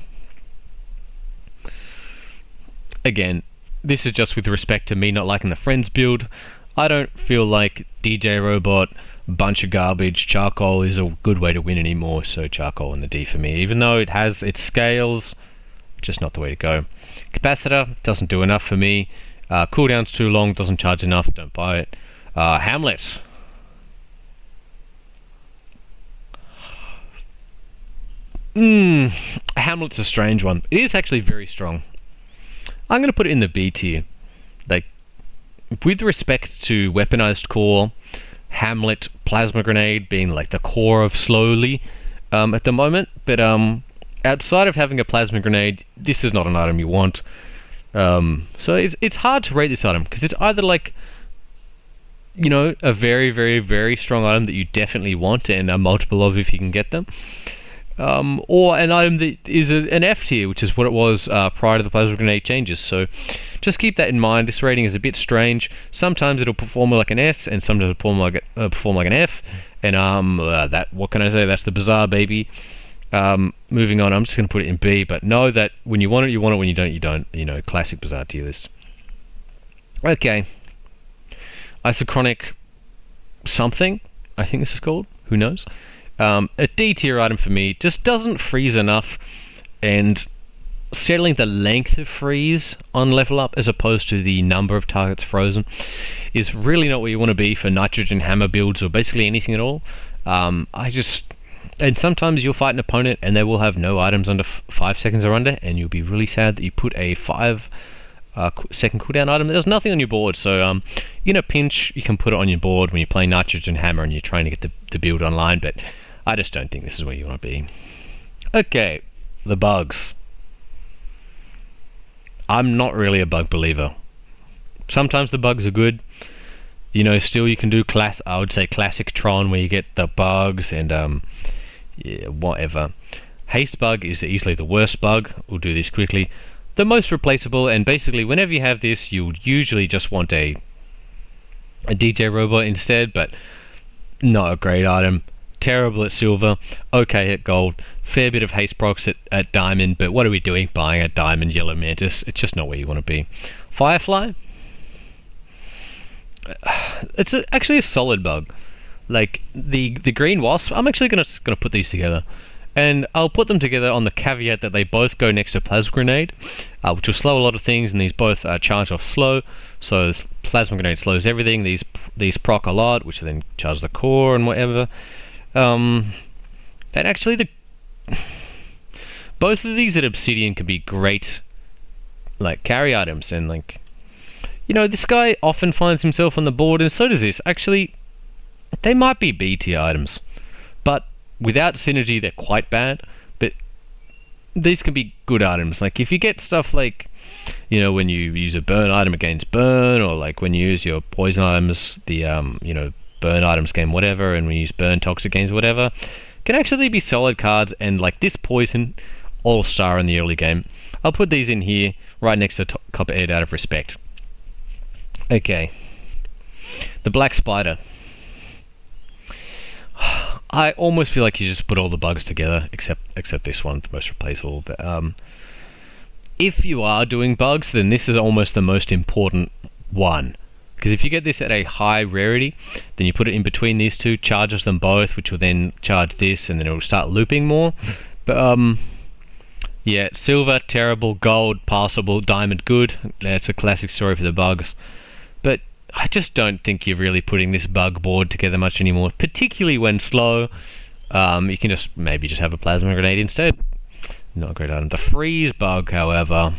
Again, this is just with respect to me not liking the Friends build. I don't feel like DJ Robot, bunch of garbage, charcoal is a good way to win anymore, so charcoal in the D for me. Even though it has its scales, just not the way to go. Capacitor doesn't do enough for me. Cooldown's too long, doesn't charge enough, don't buy it. Hamlet. Hamlet's a strange one. It is actually very strong. I'm going to put it in the B tier. Like, with respect to weaponized core, Hamlet, Plasma Grenade being like the core of slowly at the moment, but outside of having a Plasma Grenade, this is not an item you want. So it's hard to rate this item, because it's either like, a very, very, very strong item that you definitely want, and a multiple of if you can get them, or an item that is an F tier, which is what it was prior to the Plasma Grenade changes. So just keep that in mind. This rating is a bit strange. Sometimes it'll perform like an S, and sometimes it'll perform like an F. And what can I say? That's the Bazaar, baby. Moving on, I'm just going to put it in B, but know that when you want it, you want it. When you don't, you don't. Classic Bazaar tier list. Okay. Isochronic something, I think this is called. Who knows? A D tier item for me. Just doesn't freeze enough, and settling the length of freeze on level up as opposed to the number of targets frozen is really not where you want to be for nitrogen hammer builds, or basically anything at all. And sometimes you'll fight an opponent and they will have no items under 5 seconds or under, and you'll be really sad that you put a 5 second cooldown item. There's nothing on your board, so in a pinch you can put it on your board when you're playing nitrogen hammer and you're trying to get the build online, but I just don't think this is where you want to be. Okay, the bugs. I'm not really a bug believer. Sometimes the bugs are good. Still you can do I would say classic Tron, where you get the bugs and whatever. Haste bug is easily the worst bug. We'll do this quickly. The most replaceable, and basically whenever you have this, you'll usually just want a DJ Robot instead, but not a great item. Terrible at silver, okay at gold, fair bit of haste procs at diamond, but what are we doing buying a diamond yellow mantis? It's just not where you want to be. Firefly, it's actually a solid bug. Like the green wasp, I'm actually gonna put these together, and I'll put them together on the caveat that they both go next to Plasma Grenade, which will slow a lot of things, and these both charge off slow. So this Plasma Grenade slows everything. These proc a lot, which then charge the core and whatever. And actually both of these at Obsidian could be great like carry items, and like this guy often finds himself on the board, and so does this. Actually, they might be B tier items, but without synergy they're quite bad. But these can be good items. Like if you get stuff like when you use a burn item against burn, or like when you use your poison items, the burn items game whatever, and we use burn toxic games whatever, can actually be solid cards. And like this poison all-star in the early game, I'll put these in here right next to Copperhead out of respect. Okay, the Black Spider. I almost feel like you just put all the bugs together except this one, the most replaceable. But if you are doing bugs, then this is almost the most important one. Because if you get this at a high rarity, then you put it in between these two, charges them both, which will then charge this, and then it will start looping more. But yeah, silver, terrible, gold, passable, diamond, good. That's a classic story for the bugs. But I just don't think you're really putting this bug board together much anymore, particularly when slow. You can maybe just have a Plasma Grenade instead. Not a great item. The freeze bug, however,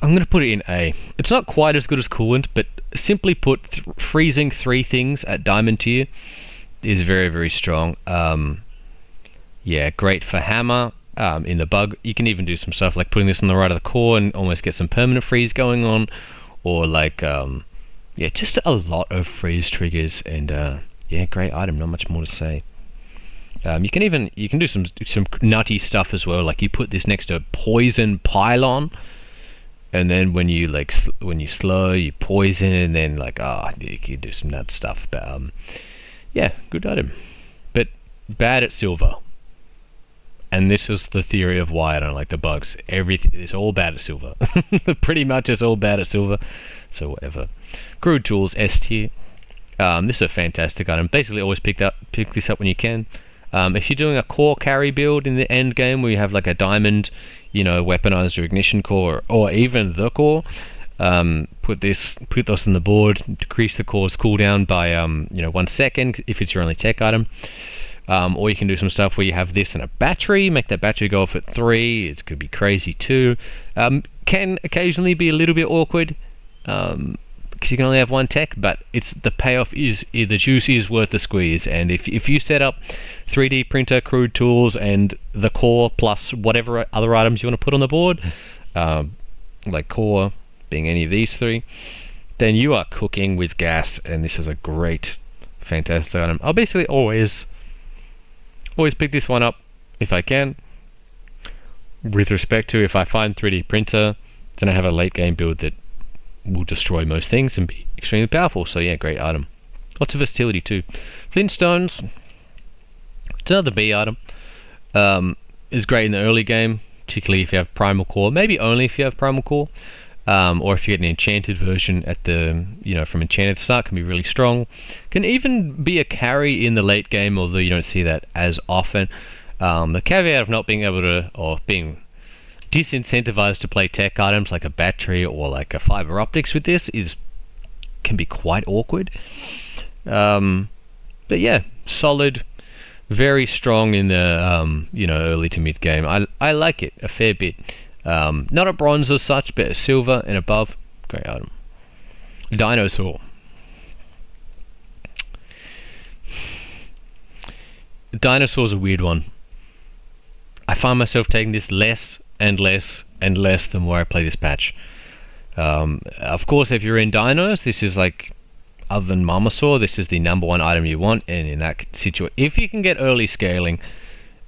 I'm going to put it in A. It's not quite as good as coolant, but simply put, freezing 3 things at diamond tier is very, very strong. Yeah, great for hammer. In the bug, you can even do some stuff like putting this on the right of the core and almost get some permanent freeze going on, or like yeah, just a lot of freeze triggers. And yeah, great item, not much more to say. You can do some nutty stuff as well, like you put this next to poison pylon, and then when you slow, you poison, and then like you can do some nut stuff. But yeah, good item, but bad at silver. And this is the theory of why I don't like the bugs. Everything is all bad at silver. Pretty much it's all bad at silver. So whatever. Crude tools, S tier. This is a fantastic item. Basically always pick this up when you can. If you're doing a core carry build in the end game where you have like a diamond, weaponized or ignition core, or even the core, put those on the board, decrease the core's cooldown by 1 second if it's your only tech item. Or you can do some stuff where you have this and a battery, make that battery go off at 3. It could be crazy too. Can occasionally be a little bit awkward because you can only have 1 tech, but the payoff is, the juice is worth the squeeze. And if you set up 3D printer, crude tools, and the core plus whatever other items you want to put on the board, like core being any of these 3, then you are cooking with gas, and this is a great, fantastic item. I'll basically always pick this one up if I can. With respect to if I find 3D printer, then I have a late game build that will destroy most things and be extremely powerful. So yeah, great item. Lots of versatility too. Flintstones, it's another B item. It's great in the early game, particularly if you have primal core. Maybe only if you have primal core. Or if you get an enchanted version at the, from enchanted start, can be really strong. Can even be a carry in the late game, although you don't see that as often. The caveat of not being able to, or being disincentivized to play tech items like a battery or like a fiber optics with this can be quite awkward. But yeah, solid, very strong in the early to mid game. I like it a fair bit. Not a bronze as such, but a silver and above. Great item. Dinosaur. Dinosaur's a weird one. I find myself taking this less and less and less the more I play this patch. Of course, if you're in dinos, this is like, other than Mamasaur, this is the #1 item you want. And in that situation, if you can get early scaling,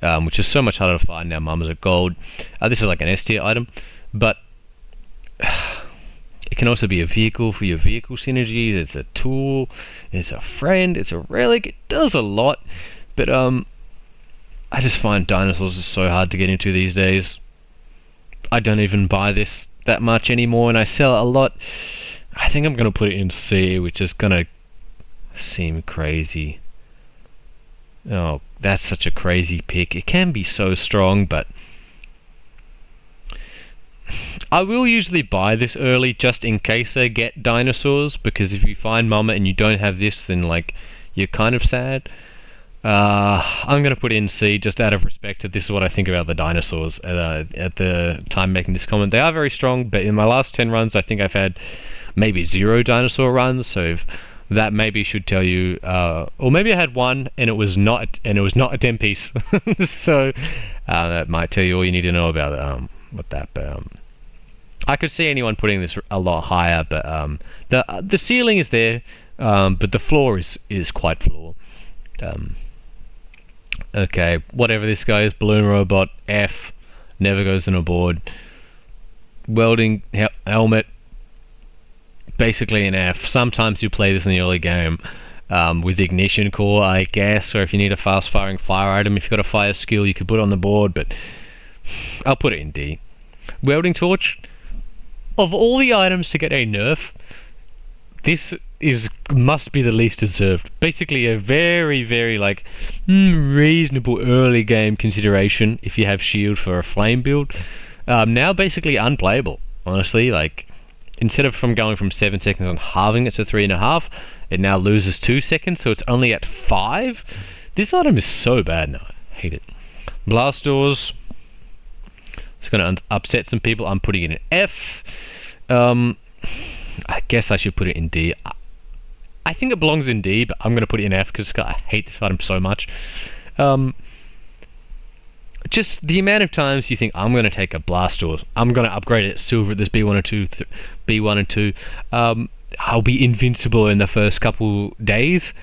which is so much harder to find now, Mamas are gold. This is like an S tier item, but it can also be a vehicle for your vehicle synergies. It's a tool, it's a friend, it's a relic. It does a lot, but I just find dinosaurs are so hard to get into these days. I don't even buy this that much anymore, and I sell it a lot. I think I'm gonna put it in C, which is gonna seem crazy. Oh, that's such a crazy pick. It can be so strong, but I will usually buy this early just in case I get dinosaurs, because if you find Mama and you don't have this, then like you're kind of sad. I'm gonna put in C just out of respect to this is what I think about the dinosaurs at the time making this comment. They are very strong, but in my last 10 runs I think I've had maybe 0 dinosaur runs, so if that maybe should tell you, or maybe I had 1 and it was not a 10 piece. So that might tell you all you need to know about what that. But I could see anyone putting this a lot higher, but the ceiling is there, but the floor is quite floor. Okay, whatever this guy is, balloon robot F, never goes on a board. Welding helmet, basically an F. Sometimes you play this in the early game with ignition core, I guess, or if you need a fast firing fire item, if you've got a fire skill you could put it on the board, but I'll put it in D. Welding torch, of all the items to get a nerf, this must be the least deserved. Basically a very, very like reasonable early game consideration if you have shield for a flame build. Now basically unplayable, honestly. Like, instead of going from 7 seconds and halving it to 3.5, it now loses 2 seconds, so it's only at 5. This item is so bad now. I hate it. Blast doors. It's going to upset some people. I'm putting it in F. I guess I should put it in D. I think it belongs in D, but I'm going to put it in F because I hate this item so much. Just the amount of times you think, I'm going to take a blast, or I'm going to upgrade it silver at this B1 or 2, B1 and 2. I'll be invincible in the first couple days.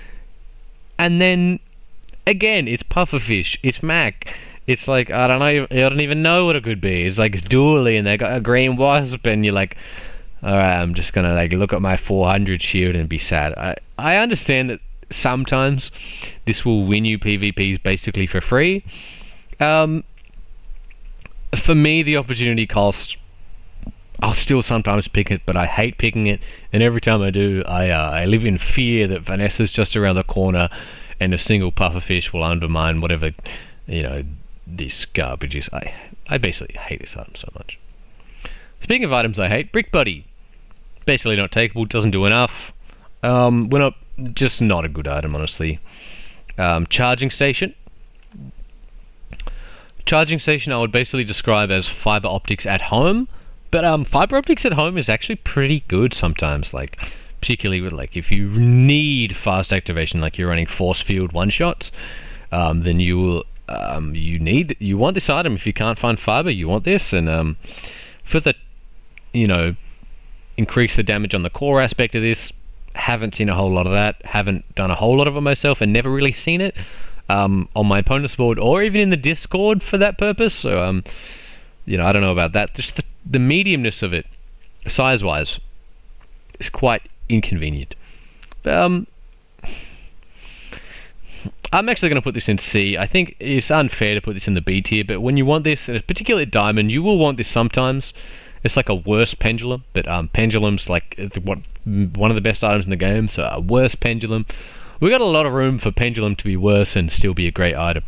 And then, again, it's pufferfish, it's Mac. It's like, I don't even know what it could be. It's like Dooley and they got a green wasp and you're like, alright, I'm just gonna like look at my 400 shield and be sad. I understand that sometimes this will win you PvPs basically for free. For me, the opportunity cost, I'll still sometimes pick it, but I hate picking it, and every time I do, I live in fear that Vanessa's just around the corner and a single pufferfish will undermine whatever, this garbage is. I basically hate this item so much. Speaking of items I hate, Brick Buddy. Basically not takeable, doesn't do enough. Just not a good item, honestly. Charging Station. Charging Station I would basically describe as fiber optics at home, but fiber optics at home is actually pretty good sometimes, like particularly with like if you need fast activation, like you're running force field one shots, then you will you want this item. If you can't find fiber, you want this. And for the increase the damage on the core aspect of this, haven't seen a whole lot of that, haven't done a whole lot of it myself, and never really seen it on my opponent's board or even in the Discord for that purpose. So I don't know about that. Just the mediumness of it, size wise, is quite inconvenient. I'm actually going to put this in C. I think it's unfair to put this in the B tier, but when you want this, particularly at Diamond, you will want this sometimes. It's like a worse pendulum, but pendulum's like one of the best items in the game, so a worse pendulum. We got a lot of room for pendulum to be worse and still be a great item,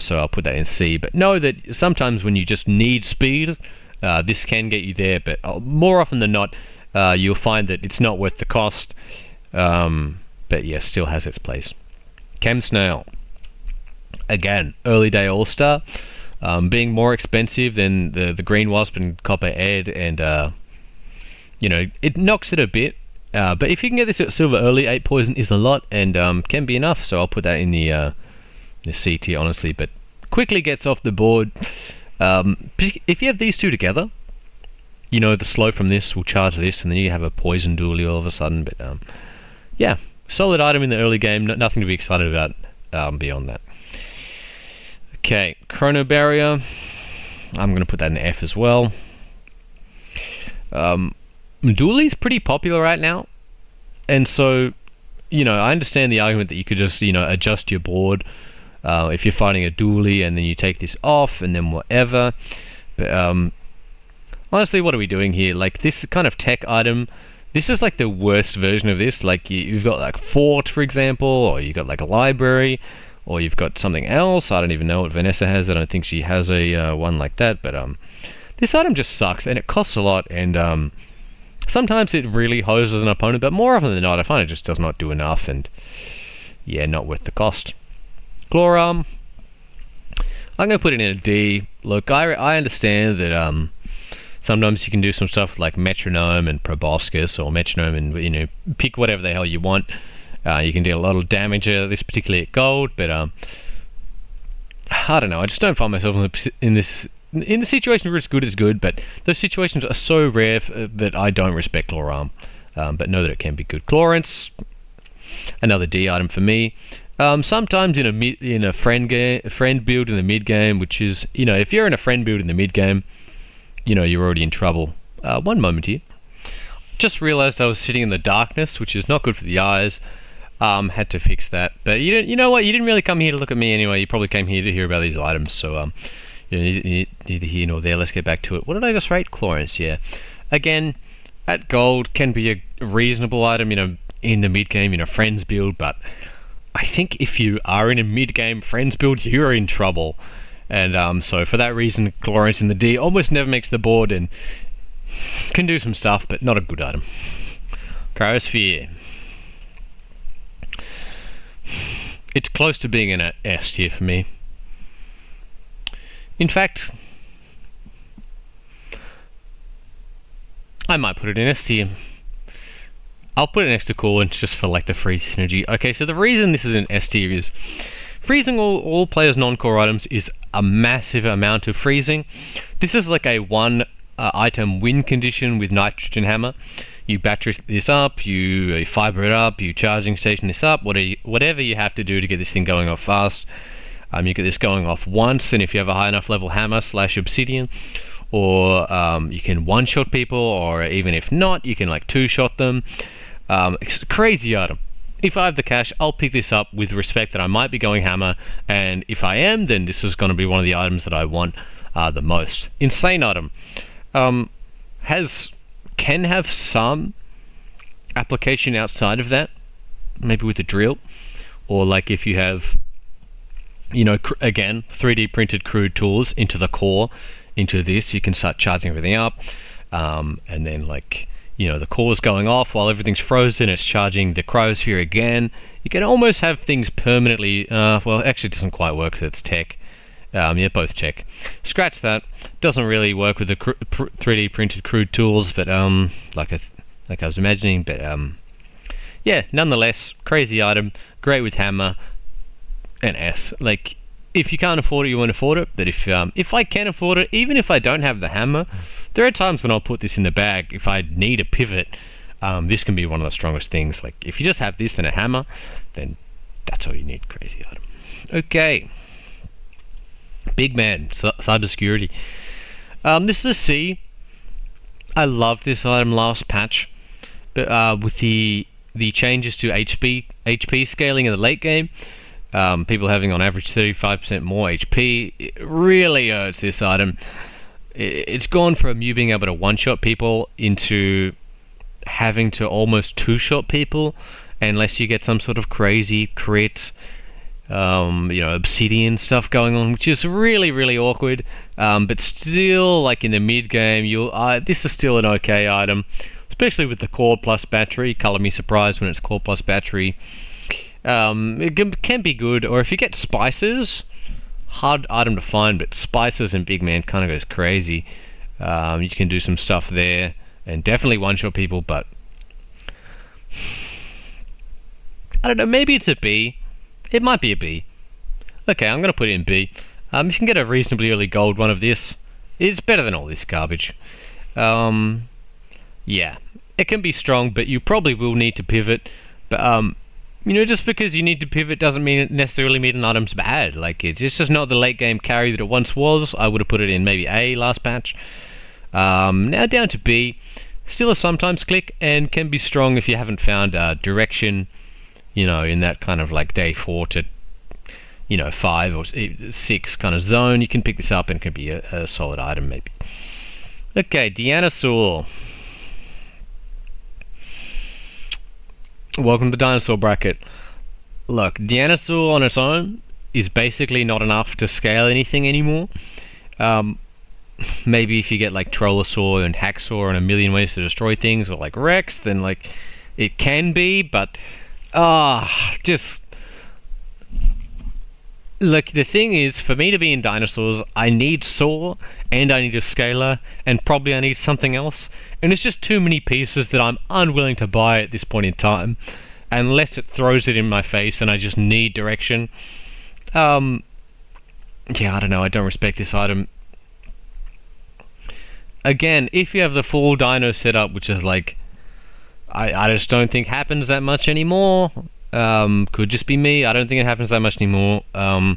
so I'll put that in C. But know that sometimes when you just need speed, this can get you there, but more often than not, you'll find that it's not worth the cost, but yeah, still has its place. Chem Snail. Again, early day all-star. Being more expensive than the Green Wasp and Copper Ed, and it knocks it a bit. But if you can get this at silver early, 8 poison is a lot, and can be enough. So I'll put that in the C tier, honestly. But quickly gets off the board. If you have these two together, the slow from this will charge this, and then you have a poison Dooley all of a sudden. But yeah, solid item in the early game. Nothing to be excited about beyond that. Okay, Chrono Barrier. I'm going to put that in F as well. Dooley's pretty popular right now, and so I understand the argument that you could just adjust your board if you're fighting a Dooley, and then you take this off and then whatever. But honestly, what are we doing here? Like, this kind of tech item, this is like the worst version of this. Like, you've got like Fort, for example, or you've got like a library, or you've got something else. I don't even know what Vanessa has. I don't think she has a one like that. But this item just sucks, and it costs a lot, and sometimes it really hoses an opponent, but more often than not, I find it just does not do enough, and yeah, not worth the cost. Chloram. I'm going to put it in a D. Look, I understand that sometimes you can do some stuff like Metronome and Proboscis, or Metronome and, pick whatever the hell you want. You can do a lot of damage, this particularly at gold, but I don't know, I just don't find myself in the situation where it's good, but those situations are so rare that I don't respect Chloram, but know that it can be good. Chlorance, another D item for me. Sometimes in a friend build in the mid game, which is, if you're in a friend build in the mid game, you're already in trouble. One moment here. Just realized I was sitting in the darkness, which is not good for the eyes. Had to fix that, but you know what? You didn't really come here to look at me anyway. You probably came here to hear about these items. So neither here nor there. Let's get back to it. What did I just rate? Chlorance, yeah. Again, at gold can be a reasonable item, in the mid game, friends build. But I think if you are in a mid game friends build, you're in trouble. And so for that reason, Chlorance in the D almost never makes the board and can do some stuff, but not a good item. Cryosphere. It's close to being an S tier for me. In fact, I might put it in S tier. I'll put it next to Coolant just for like the free synergy. Okay, so the reason this is an S tier is freezing all players' non-core items is a massive amount of freezing. This is like a one item win condition with Nitrogen Hammer. You battery this up, you fiber it up, you charging station this up, whatever you have to do to get this thing going off fast. You get this going off once, and if you have a high enough level hammer / obsidian, or you can one-shot people, or even if not, you can like two-shot them. It's a crazy item. If I have the cash, I'll pick this up with respect that I might be going hammer, and if I am, then this is going to be one of the items that I want the most. Insane item. Can have some application outside of that, maybe with a drill, or like if you have, you know, again, 3D printed crude tools into the core, into this, you can start charging everything up, and then like, you know, the core's going off while everything's frozen, it's charging the cryosphere again. You can almost have things permanently, well, actually it doesn't quite work because it's tech. Yeah, both tech. Scratch that. Doesn't really work with the 3D printed crude tools, but like I was imagining. But yeah, nonetheless, crazy item. Great with hammer. An S. Like, if you can't afford it, you won't afford it. But if I can afford it, even if I don't have the hammer, there are times when I'll put this in the bag. If I need a pivot, this can be one of the strongest things. Like, if you just have this and a hammer, then that's all you need. Crazy item. Okay. Big man, cybersecurity. This is a C. I loved this item last patch, but with the changes to HP scaling in the late game, people having on average 35% more HP, it really hurts this item. It's gone from you being able to one-shot people into having to almost two-shot people, unless you get some sort of crazy crit. You know, obsidian stuff going on, which is really, really awkward. But still, like in the mid game, this is still an okay item, especially with the core plus battery. Color me surprised when it's core plus battery. It can be good, or if you get spices, hard item to find, but spices and big man kind of goes crazy. You can do some stuff there, and definitely one-shot people. But I don't know. Maybe it's a B. It might be a B. Okay, I'm going to put it in B. If you can get a reasonably early gold one of this, it's better than all this garbage. Yeah, it can be strong, but you probably will need to pivot. But, you know, just because you need to pivot doesn't necessarily mean an item's bad. Like, it's just not the late game carry that it once was. I would have put it in maybe A last patch. Now down to B. Still a sometimes click, and can be strong if you haven't found direction, you know, in that kind of like day 4 to, you know, 5 or 6 kind of zone. You can pick this up and it can be a solid item maybe. Okay, Deanosaur. Welcome to the dinosaur bracket. Look, Deanosaur on its own is basically not enough to scale anything anymore. Maybe if you get like Trollasaur and Hacksaw and a million ways to destroy things, or like Rex, then like it can be, but just like the thing is, for me to be in dinosaurs, I need Saw and I need a scaler, and probably I need something else, and it's just too many pieces that I'm unwilling to buy at this point in time, unless it throws it in my face and I just need direction. Yeah, I don't know, I don't respect this item. Again, if you have the full dino setup, which is like, I just don't think happens that much anymore. Could just be me. I don't think it happens that much anymore. Yeah,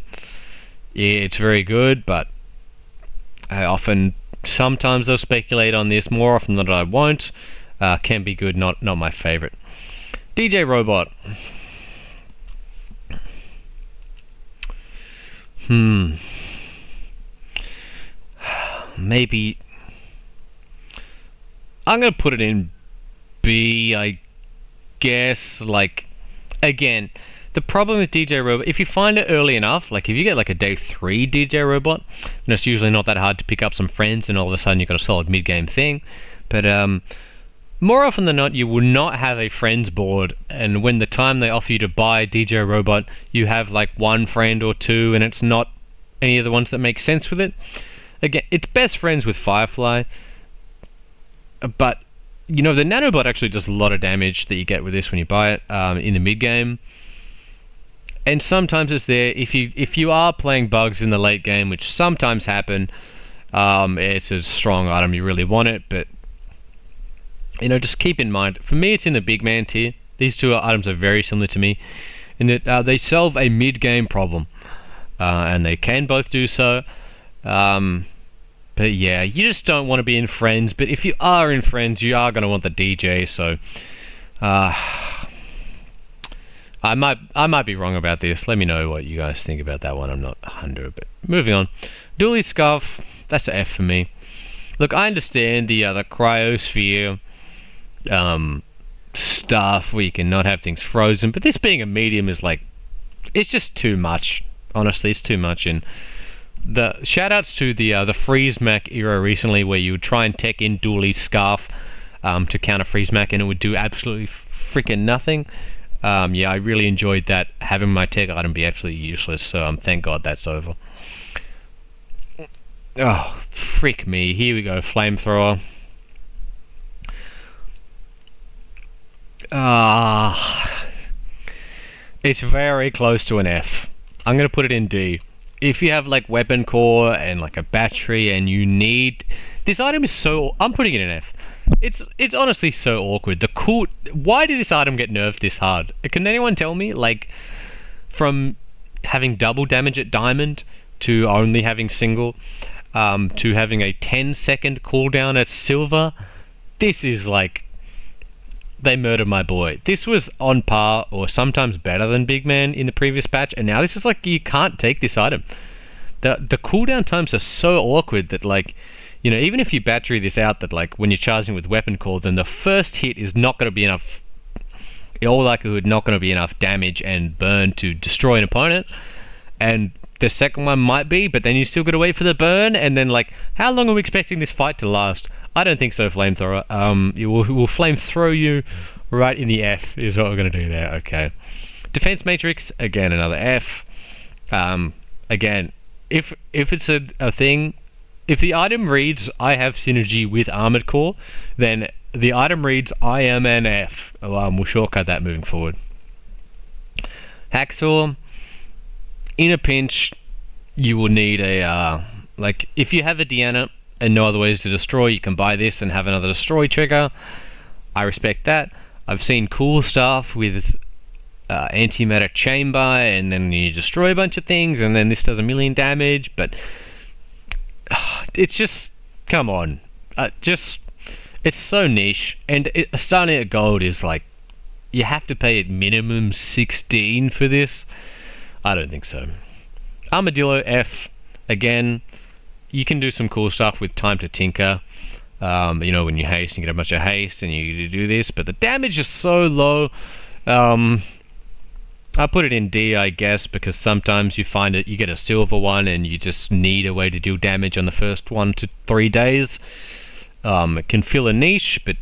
it's very good, but sometimes I'll speculate on this. More often than I won't. Can be good, not my favorite. DJ Robot. Maybe I'm gonna put it in B, I guess. Like, again, the problem with DJ Robot, if you find it early enough, like if you get like a day 3 DJ Robot, then it's usually not that hard to pick up some friends and all of a sudden you've got a solid mid-game thing. But more often than not, you will not have a friends board, and when the time they offer you to buy DJ Robot, you have like one friend or two, and it's not any of the ones that make sense with it. Again, it's best friends with Firefly, but you know, the nanobot actually does a lot of damage that you get with this when you buy it in the mid game. And sometimes it's there if you are playing bugs in the late game, which sometimes happen. It's a strong item, you really want it, but you know, just keep in mind, for me it's in the big man tier. These two items are very similar to me in that they solve a mid-game problem, and they can both do so. But yeah, you just don't want to be in Friends, but if you are in Friends, you are going to want the DJ, so I might be wrong about this. Let me know what you guys think about that one. I'm not 100, but moving on. Dooley Scarf, that's an F for me. Look, I understand the cryosphere stuff where you can not have things frozen, but this being a medium is like, it's just too much. Honestly, it's too much. And the shoutouts to the freeze mech era recently, where you would try and tech in Dooley's Scarf to counter freeze mech, and it would do absolutely freaking nothing. Yeah, I really enjoyed that, having my tech item be absolutely useless, so thank God that's over. Oh, frick me. Here we go, flamethrower. It's very close to an F. I'm going to put it in D. If you have like weapon core and like a battery and you need... This item is so... I'm putting it in F. It's honestly so awkward. Why did this item get nerfed this hard? Can anyone tell me? Like, from having double damage at diamond to only having single, to having a 10-second cooldown at silver. This is like... They murdered my boy. This was on par or sometimes better than Big Man in the previous patch, and now this is like, you can't take this item. The cooldown times are so awkward that, like, you know, even if you battery this out, that like when you're charging with weapon core, then the first hit is not going to be enough, in all likelihood not going to be enough damage and burn to destroy an opponent, and the second one might be, but then you still got to wait for the burn, and then like, how long are we expecting this fight to last? I don't think so, flamethrower. It will flamethrow you right in the F is what we're going to do there. Okay. Defense matrix, again another F. Again, if it's a thing, if the item reads I have synergy with armored core, then the item reads I am an F. We'll shortcut that moving forward. Hacksaw, in a pinch, you will need a like, if you have a Deanna and no other ways to destroy, you can buy this and have another destroy trigger. I respect that. I've seen cool stuff with antimatter chamber, and then you destroy a bunch of things, and then this does 1,000,000 damage, but it's just, come on. It's so niche, and starting at gold is like, you have to pay at minimum 16 for this. I don't think so. Armadillo F, again, you can do some cool stuff with time to tinker. You know, when you haste, you get a bunch of haste and you do this, but the damage is so low. I put it in D, I guess, because sometimes you find it, you get a silver one and you just need a way to do damage on the first 1 to 3 days. It can fill a niche, but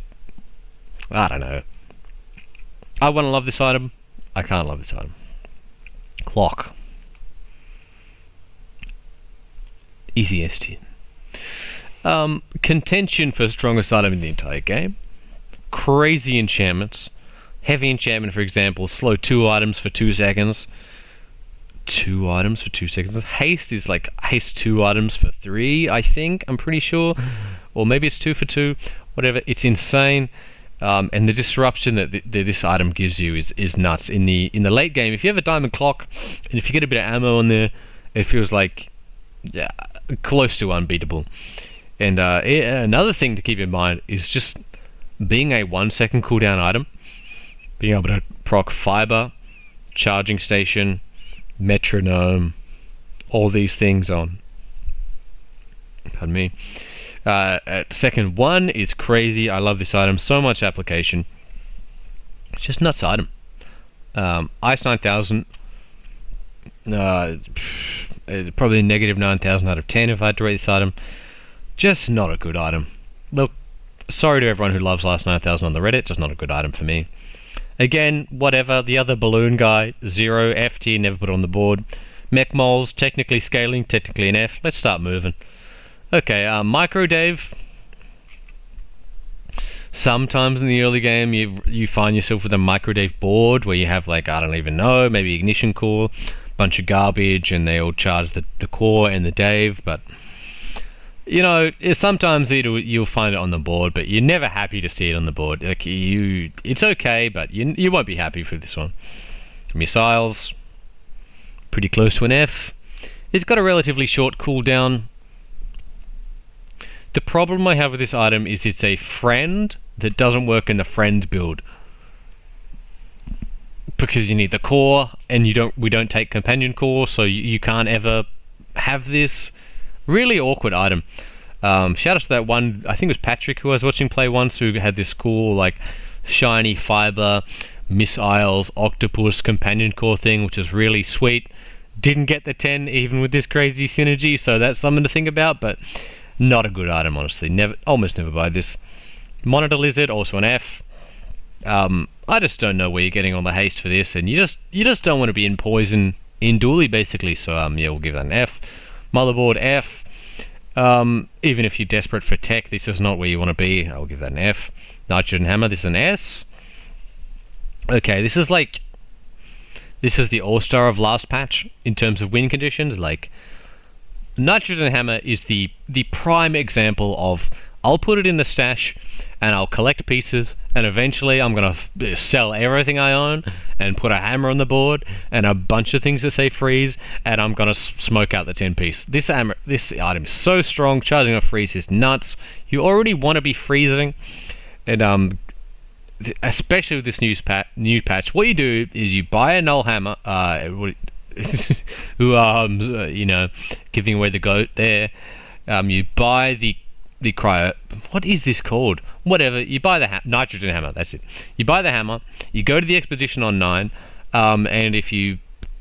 I don't know. I want to love this item. I can't love this item. Clock. Easy S tier. Contention for strongest item in the entire game. Crazy enchantments. Heavy enchantment, for example, slow 2 items for 2 seconds. 2 items for 2 seconds. Haste is like haste 2 items for 3, I think. I'm pretty sure. Or maybe it's 2 for 2. Whatever. It's insane. And the disruption that this item gives you is nuts. In the late game, if you have a diamond clock, and if you get a bit of ammo on there, it feels like, yeah, close to unbeatable. And another thing to keep in mind is just being a 1 second cooldown item, being able to proc fiber, charging station, metronome, all these things on. Pardon me. At second 1 is crazy. I love this item. So much application. It's just nuts item. Ice 9000. Probably negative 9,000 out of 10 if I had to rate this item. Just not a good item. Look, sorry to everyone who loves Ice 9000 on the Reddit. Just not a good item for me. Again, whatever. The other balloon guy, 0, F tier, never put on the board. Mech moles, technically scaling, technically an F. Let's start moving. Okay, Micro Dave. Sometimes in the early game, you find yourself with a microdave board where you have like, I don't even know, maybe ignition core, bunch of garbage, and they all charge the core and the Dave. But you know, sometimes you'll find it on the board, but you're never happy to see it on the board. Like it's okay, but you won't be happy for this one. Missiles, pretty close to an F. It's got a relatively short cooldown. The problem I have with this item is it's a friend that doesn't work in the friend build, because you need the core, and we don't take companion core, so you can't ever have this. Really awkward item. Shout out to that one, I think it was Patrick who I was watching play once, who had this cool like shiny fiber missiles octopus companion core thing, which is really sweet. Didn't get the 10 even with this crazy synergy, so that's something to think about, but not a good item, honestly. Almost never buy this. Monitor Lizard, also an F. I just don't know where you're getting all the haste for this, and you just don't want to be in poison in Dooley, basically, so yeah, we'll give that an F. Motherboard, F. Even if you're desperate for tech, this is not where you want to be. I'll give that an F. Nitrogen Hammer, this is an S. Okay, this is the all-star of last patch in terms of win conditions. Like, Nitrogen Hammer is the prime example of, I'll put it in the stash and I'll collect pieces, and eventually I'm going to sell everything I own and put a hammer on the board and a bunch of things that say freeze, and I'm going to smoke out the 10 piece. This item is so strong. Charging a freeze is nuts. You already want to be freezing, and especially with this new patch, what you do is you buy a null hammer, you know, giving away the goat there. You buy the cryo, what is this called? Whatever, you buy the nitrogen hammer, that's it. You buy the hammer, you go to the expedition on 9, and if you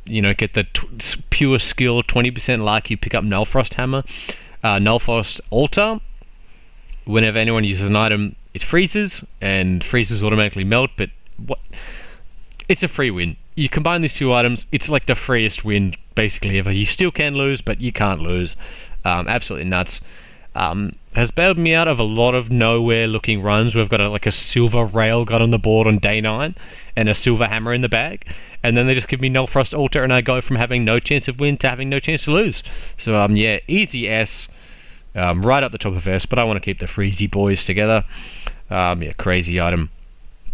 get the pure skill 20% luck, you pick up Nullfrost hammer, Nullfrost altar. Whenever anyone uses an item, it freezes, and freezes automatically melt, but it's a free win. You combine these two items, it's like the freest win basically ever. You still can lose, but you can't lose. Absolutely nuts. Has bailed me out of a lot of nowhere looking runs where I've got a silver railgun on the board on day 9 and a silver hammer in the bag, and then they just give me Nullfrost altar, and I go from having no chance of win to having no chance to lose. So yeah, easy S, right up the top of S, but I want to keep the freezy boys together. Yeah, crazy item,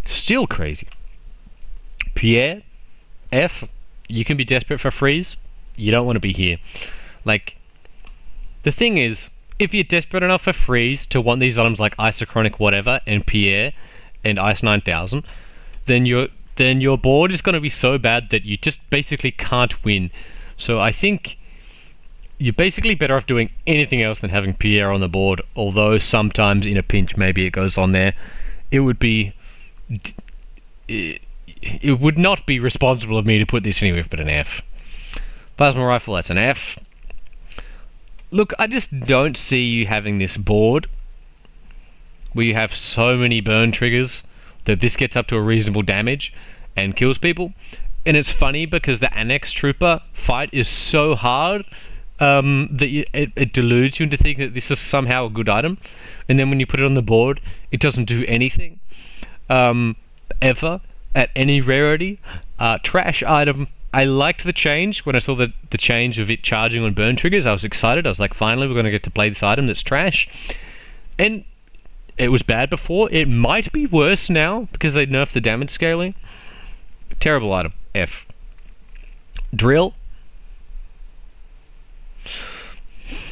still crazy. Pierre, F. You can be desperate for freeze, you don't want to be here. Like, the thing is, if you're desperate enough for freeze to want these items like Isochronic whatever and Pierre and Ice 9000, then your board is going to be so bad that you just basically can't win. So I think you're basically better off doing anything else than having Pierre on the board, although sometimes in a pinch maybe it goes on there. It would not be responsible of me to put this anywhere but an F. Plasma Rifle, that's an F. Look, I just don't see you having this board where you have so many burn triggers that this gets up to a reasonable damage and kills people. And it's funny because the Annex Trooper fight is so hard that it deludes you into thinking that this is somehow a good item. And then when you put it on the board, it doesn't do anything ever at any rarity. Trash item. I liked the change. When I saw the change of it charging on burn triggers, I was excited. I was like, finally, we're going to get to play this item that's trash. And it was bad before. It might be worse now because they nerfed the damage scaling. Terrible item. F. Drill.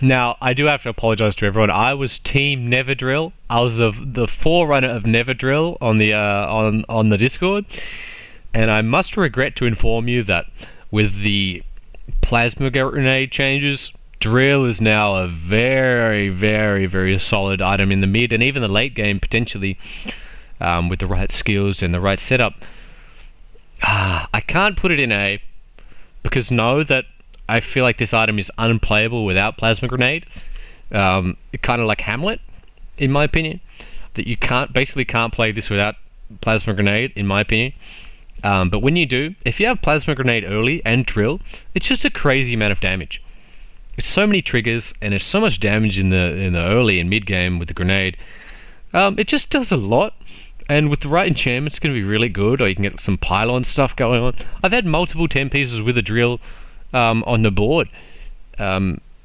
Now, I do have to apologize to everyone. I was team Never Drill. I was the forerunner of Never Drill on the Discord. And I must regret to inform you that with the plasma grenade changes, Drill is now a very, very, very solid item in the mid and even the late game potentially, with the right skills and the right setup. I can't put it in A because know that I feel like this item is unplayable without plasma grenade. Kind of like Hamlet, in my opinion, that you basically can't play this without plasma grenade, in my opinion. But when you do, if you have plasma grenade early and drill, it's just a crazy amount of damage. It's so many triggers and it's so much damage in the early and mid game with the grenade. It just does a lot, and with the right enchantment, it's going to be really good. Or you can get some pylon stuff going on. I've had multiple 10 pieces with a drill on the board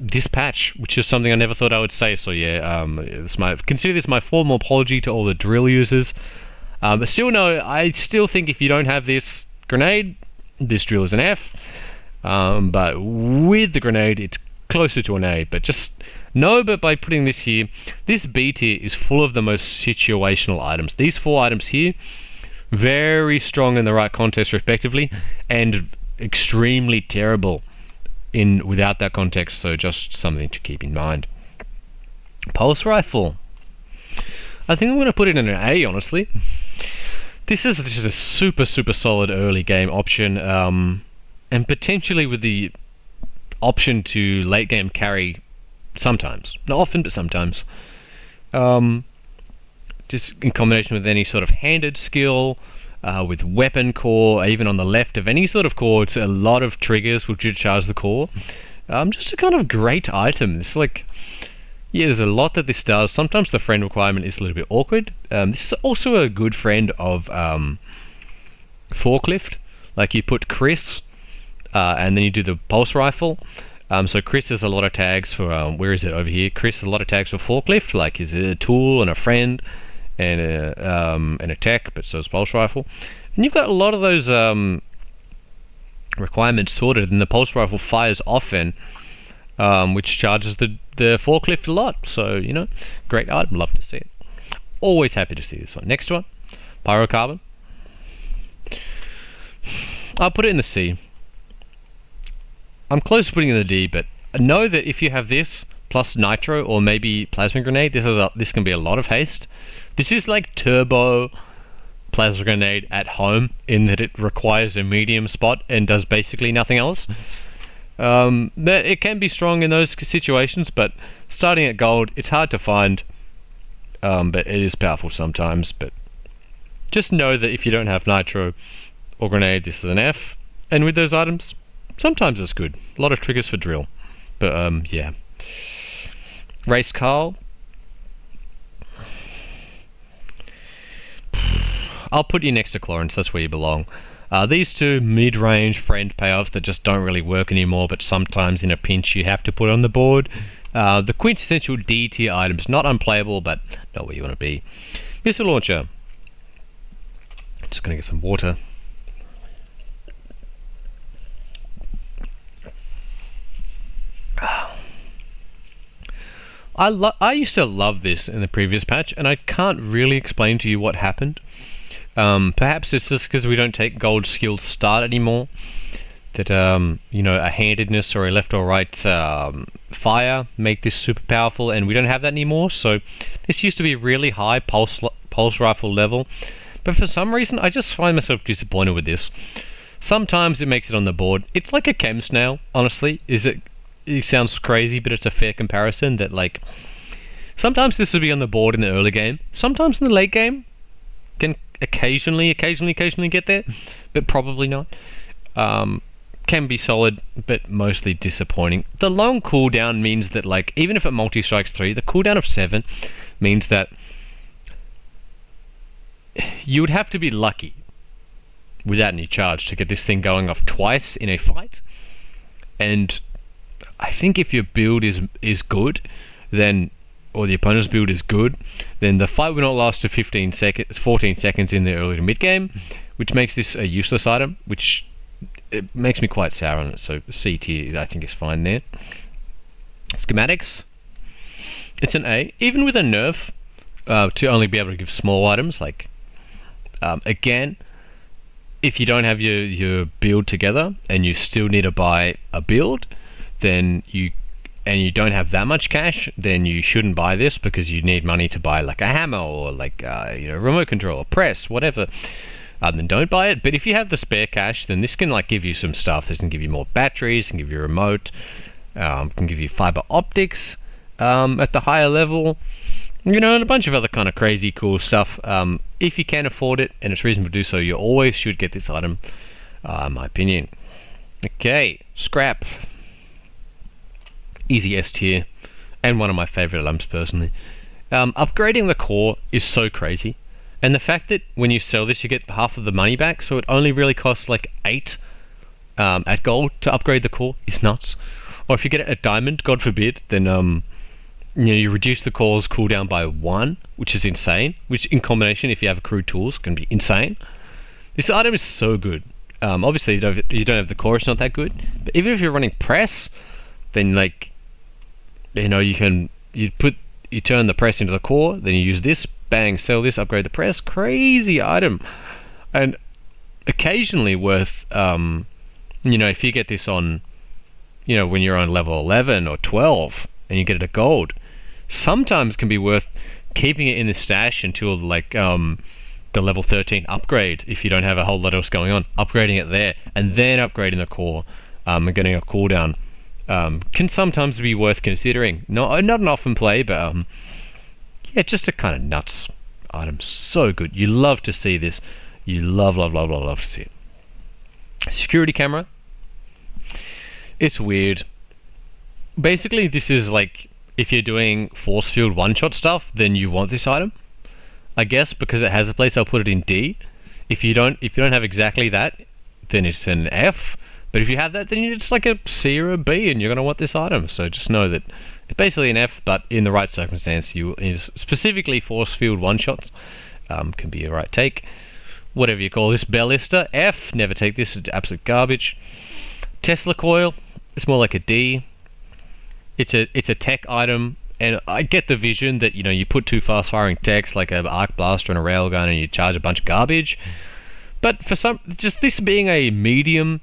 this patch, which is something I never thought I would say. So yeah, consider this my formal apology to all the drill users. But still, no, I still think if you don't have this grenade, this drill is an F. But with the grenade, it's closer to an A. But just know, but by putting this here, this B tier is full of the most situational items. These 4 items here, very strong in the right context respectively, and extremely terrible without that context, so just something to keep in mind. Pulse rifle. I think I'm going to put it in an A, honestly. This is just a super solid early game option, and potentially with the option to late game carry sometimes. Not often, but sometimes. Just in combination with any sort of handed skill, with weapon core, even on the left of any sort of core, it's a lot of triggers which would charge the core. Just a kind of great item. It's like, yeah, there's a lot that this does. Sometimes the friend requirement is a little bit awkward. This is also a good friend of forklift. Like you put Chris, and then you do the pulse rifle. So Chris has a lot of tags for, where is it, over here? Chris has a lot of tags for forklift, like he's a tool and a friend and a tech, but so is pulse rifle. And you've got a lot of those requirements sorted, and the pulse rifle fires often, which charges the forklift a lot. So, you know, great item, love to see it. Always happy to see this one. Next one, pyrocarbon. I'll put it in the C. I'm close to putting it in the D, but know that if you have this plus nitro or maybe plasma grenade, this can be a lot of haste. This is like turbo plasma grenade at home in that it requires a medium spot and does basically nothing else. That it can be strong in those situations, but starting at gold, it's hard to find, but it is powerful sometimes. But just know that if you don't have nitro or grenade, this is an F, and with those items, sometimes it's good. A lot of triggers for drill, but yeah. Race Carl. I'll put you next to Clarence, that's where you belong. These two mid-range friend payoffs that just don't really work anymore, but sometimes in a pinch you have to put on the board. The quintessential D tier items, not unplayable, but not where you want to be. Missile launcher. Just gonna get some water. I used to love this in the previous patch, and I can't really explain to you what happened. Perhaps it's just because we don't take gold skilled start anymore. That you know, a handedness or a left or right fire make this super powerful, and we don't have that anymore. So this used to be really high pulse rifle level, but for some reason I just find myself disappointed with this. Sometimes it makes it on the board. It's like a chem snail, honestly. It sounds crazy, but it's a fair comparison that, like, sometimes this will be on the board in the early game, sometimes in the late game, can occasionally get there, but probably not. Can be solid, but mostly disappointing. The long cooldown means that, like, even if it multi-strikes 3, the cooldown of 7 means that you would have to be lucky without any charge to get this thing going off twice in a fight. And I think if your build is good, then, or the opponent's build is good, then the fight will not last to 14 seconds in the early to mid game, which makes this a useless item, which it makes me quite sour on it. So C tier I think is fine there. Schematics, it's an A, even with a nerf to only be able to give small items. Like again, if you don't have your build together and you still need to buy a build, then you don't have that much cash, then you shouldn't buy this, because you need money to buy like a hammer or like you know, remote control or press, whatever. Then don't buy it. But if you have the spare cash, then this can like give you some stuff. This can give you more batteries, can give you a remote, can give you fiber optics at the higher level, you know, and a bunch of other kind of crazy cool stuff. If you can afford it and it's reasonable to do so, you always should get this item, in my opinion. Okay, scrap. Easy S tier, and one of my favorite items personally. Upgrading the core is so crazy. And the fact that when you sell this, you get half of the money back, so it only really costs like 8 at gold to upgrade the core is nuts. Or if you get it at diamond, God forbid, then you reduce the core's cooldown by 1, which is insane. Which in combination, if you have crude tools, can be insane. This item is so good. Obviously, you don't have the core; it's not that good. But even if you're running press, then like, you turn the press into the core, then you use this, bang, sell this, upgrade the press. Crazy item, and occasionally worth. If you get this on, when you're on level 11 or 12 and you get it at gold, sometimes can be worth keeping it in the stash until like the level 13 upgrade if you don't have a whole lot else going on. Upgrading it there and then upgrading the core and getting a cooldown can sometimes be worth considering. Not an often play, but just a kind of nuts item. So good. You love to see this. You love to see it. Security camera. It's weird. Basically, this is like if you're doing force field one-shot stuff, then you want this item. I guess because it has a place, I'll put it in D. If you don't have exactly that, then it's an F. But if you have that, then it's like a C or a B, and you're gonna want this item. So just know that it's basically an F, but in the right circumstance, specifically force field one-shots can be a right take. Whatever you call this, ballista, F. Never take this; it's absolute garbage. Tesla coil, it's more like a D. It's a tech item, and I get the vision that you put 2 fast-firing techs like an arc blaster and a railgun, and you charge a bunch of garbage. But for just this being a medium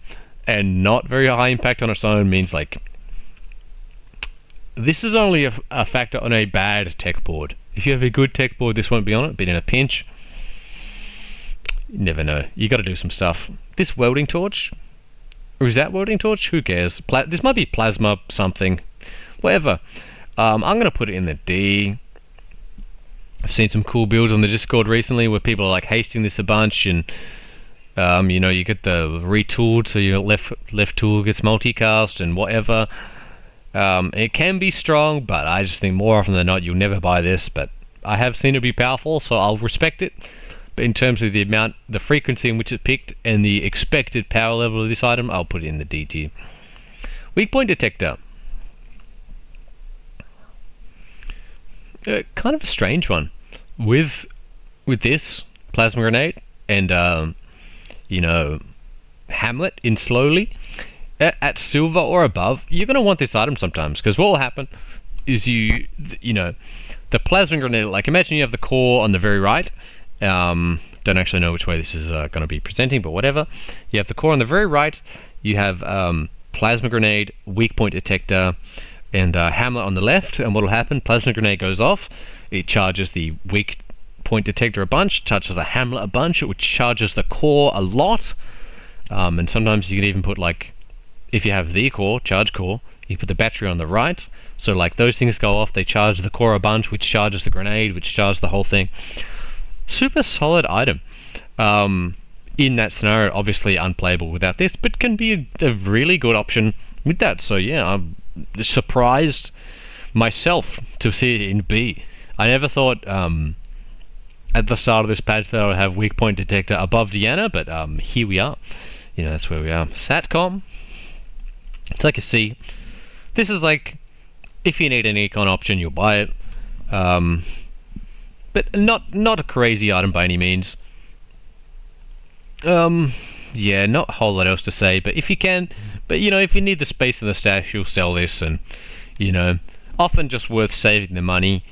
and not very high impact on its own means like this is only a factor on a bad tech board. If you have a good tech board, this won't be on it. But in a pinch, you never know. You got to do some stuff. This welding torch. Or is that welding torch? Who cares? This might be plasma something. Whatever. I'm going to put it in the D. I've seen some cool builds on the Discord recently where people are like hasting this a bunch, and you get the retooled, so your left tool gets multicast and whatever. It can be strong, but I just think more often than not you'll never buy this. But I have seen it be powerful, so I'll respect it. But in terms of the frequency in which it's picked, and the expected power level of this item, I'll put it in the D tier. Weak point detector. Kind of a strange one. With this plasma grenade and Hamlet in slowly at silver or above, you're gonna want this item sometimes, because what will happen is the plasma grenade. Like imagine you have the core on the very right. Don't actually know which way this is going to be presenting, but whatever. You have the core on the very right. You have plasma grenade, weak point detector, and Hamlet on the left. And what will happen? Plasma grenade goes off. It charges the weak point detector a bunch, charges the Hamlet a bunch, which charges the core a lot. And sometimes you can even put, like, if you have the core, charge core, you put the battery on the right. So like those things go off, they charge the core a bunch, which charges the grenade, which charges the whole thing. Super solid item. In that scenario, obviously unplayable without this, but can be a really good option with that. So yeah, I'm surprised myself to see it in B. I never thought at the start of this patch that I would have weak point detector above Diana, but here we are. That's where we are. Satcom, it's like a C. This is like, if you need an econ option, you'll buy it. But not a crazy item by any means. Yeah, not a whole lot else to say, but if you can, if you need the space in the stash, you'll sell this, and, often just worth saving the money,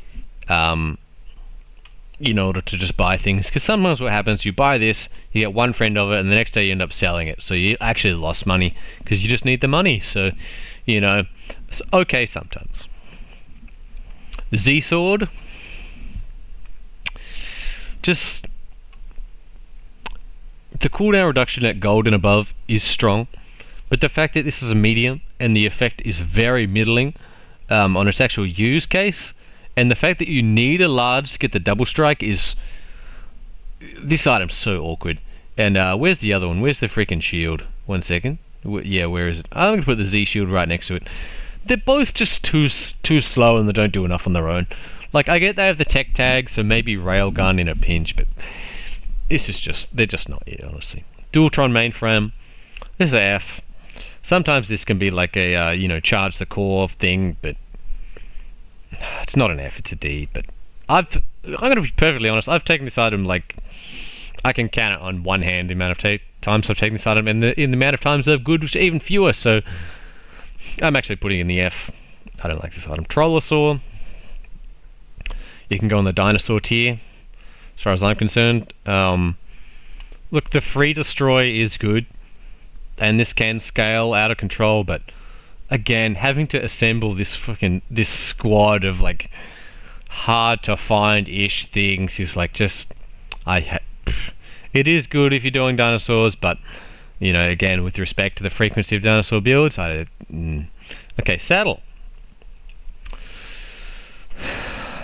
in order to just buy things, because sometimes what happens, you buy this, you get one friend of it, and the next day you end up selling it, so you actually lost money, because you just need the money, so, it's okay sometimes. Z-Sword, just the cooldown reduction at gold and above is strong, but the fact that this is a medium and the effect is very middling on its actual use case, and the fact that you need a large to get the double strike is, this item's so awkward. And where's the other one? Where's the freaking shield? 1 second. Yeah, where is it? I'm gonna put the Z shield right next to it. They're both just too slow, and they don't do enough on their own. Like, I get they have the tech tag, so maybe Railgun in a pinch, but this is just, they're just not it, honestly. Dualtron mainframe, this is a F. Sometimes this can be like a, you know, charge the core thing, but it's not an F, it's a D. But I'm going to be perfectly honest, I've taken this item, like, I can count it on one hand the amount of times I've taken this item, and in the amount of times they're good, which are even fewer, so I'm actually putting it in the F. I don't like this item. Trollosaur, you can go on the dinosaur tier, as far as I'm concerned. Look, the free destroy is good, and this can scale out of control, but again, having to assemble this squad of like hard to find ish things is like just it is good if you're doing dinosaurs, but you know, again, with respect to the frequency of dinosaur builds, okay, saddle.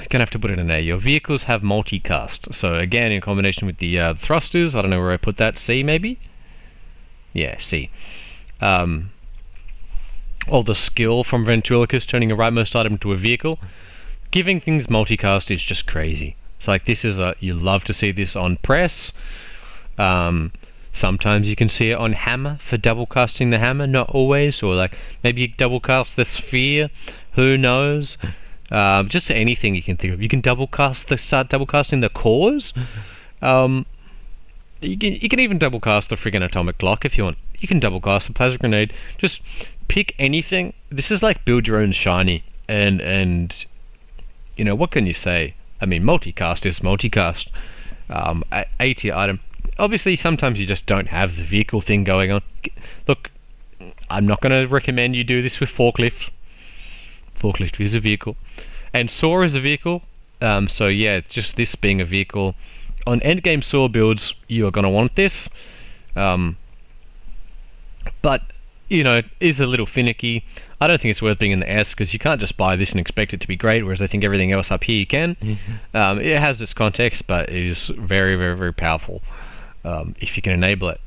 Gonna have to put it in A. Your vehicles have multicast, so again, in combination with the thrusters, I don't know where I put that. C maybe. Yeah, C. All the skill from Ventriloquist turning a rightmost item into a vehicle, giving things multicast is just crazy. It's like, this is you love to see this on press. Sometimes you can see it on hammer for double casting the hammer, not always, or like maybe you double cast the sphere. Who knows? Just anything you can think of. You can start double casting the cores. You can even double cast the friggin' atomic clock if you want. You can double cast the plasma grenade. Just pick anything. This is like build your own shiny, and you know, what can you say? I mean, multicast is multicast. A tier item. Obviously, sometimes you just don't have the vehicle thing going on. Look, I'm not going to recommend you do this with forklift. Forklift is a vehicle, and saw is a vehicle. So yeah, just this being a vehicle. On endgame saw builds, you are going to want this. But, you know, it is a little finicky. I don't think it's worth being in the S, because you can't just buy this and expect it to be great, whereas I think everything else up here you can. It has its context, but it is very, very, very powerful if you can enable it.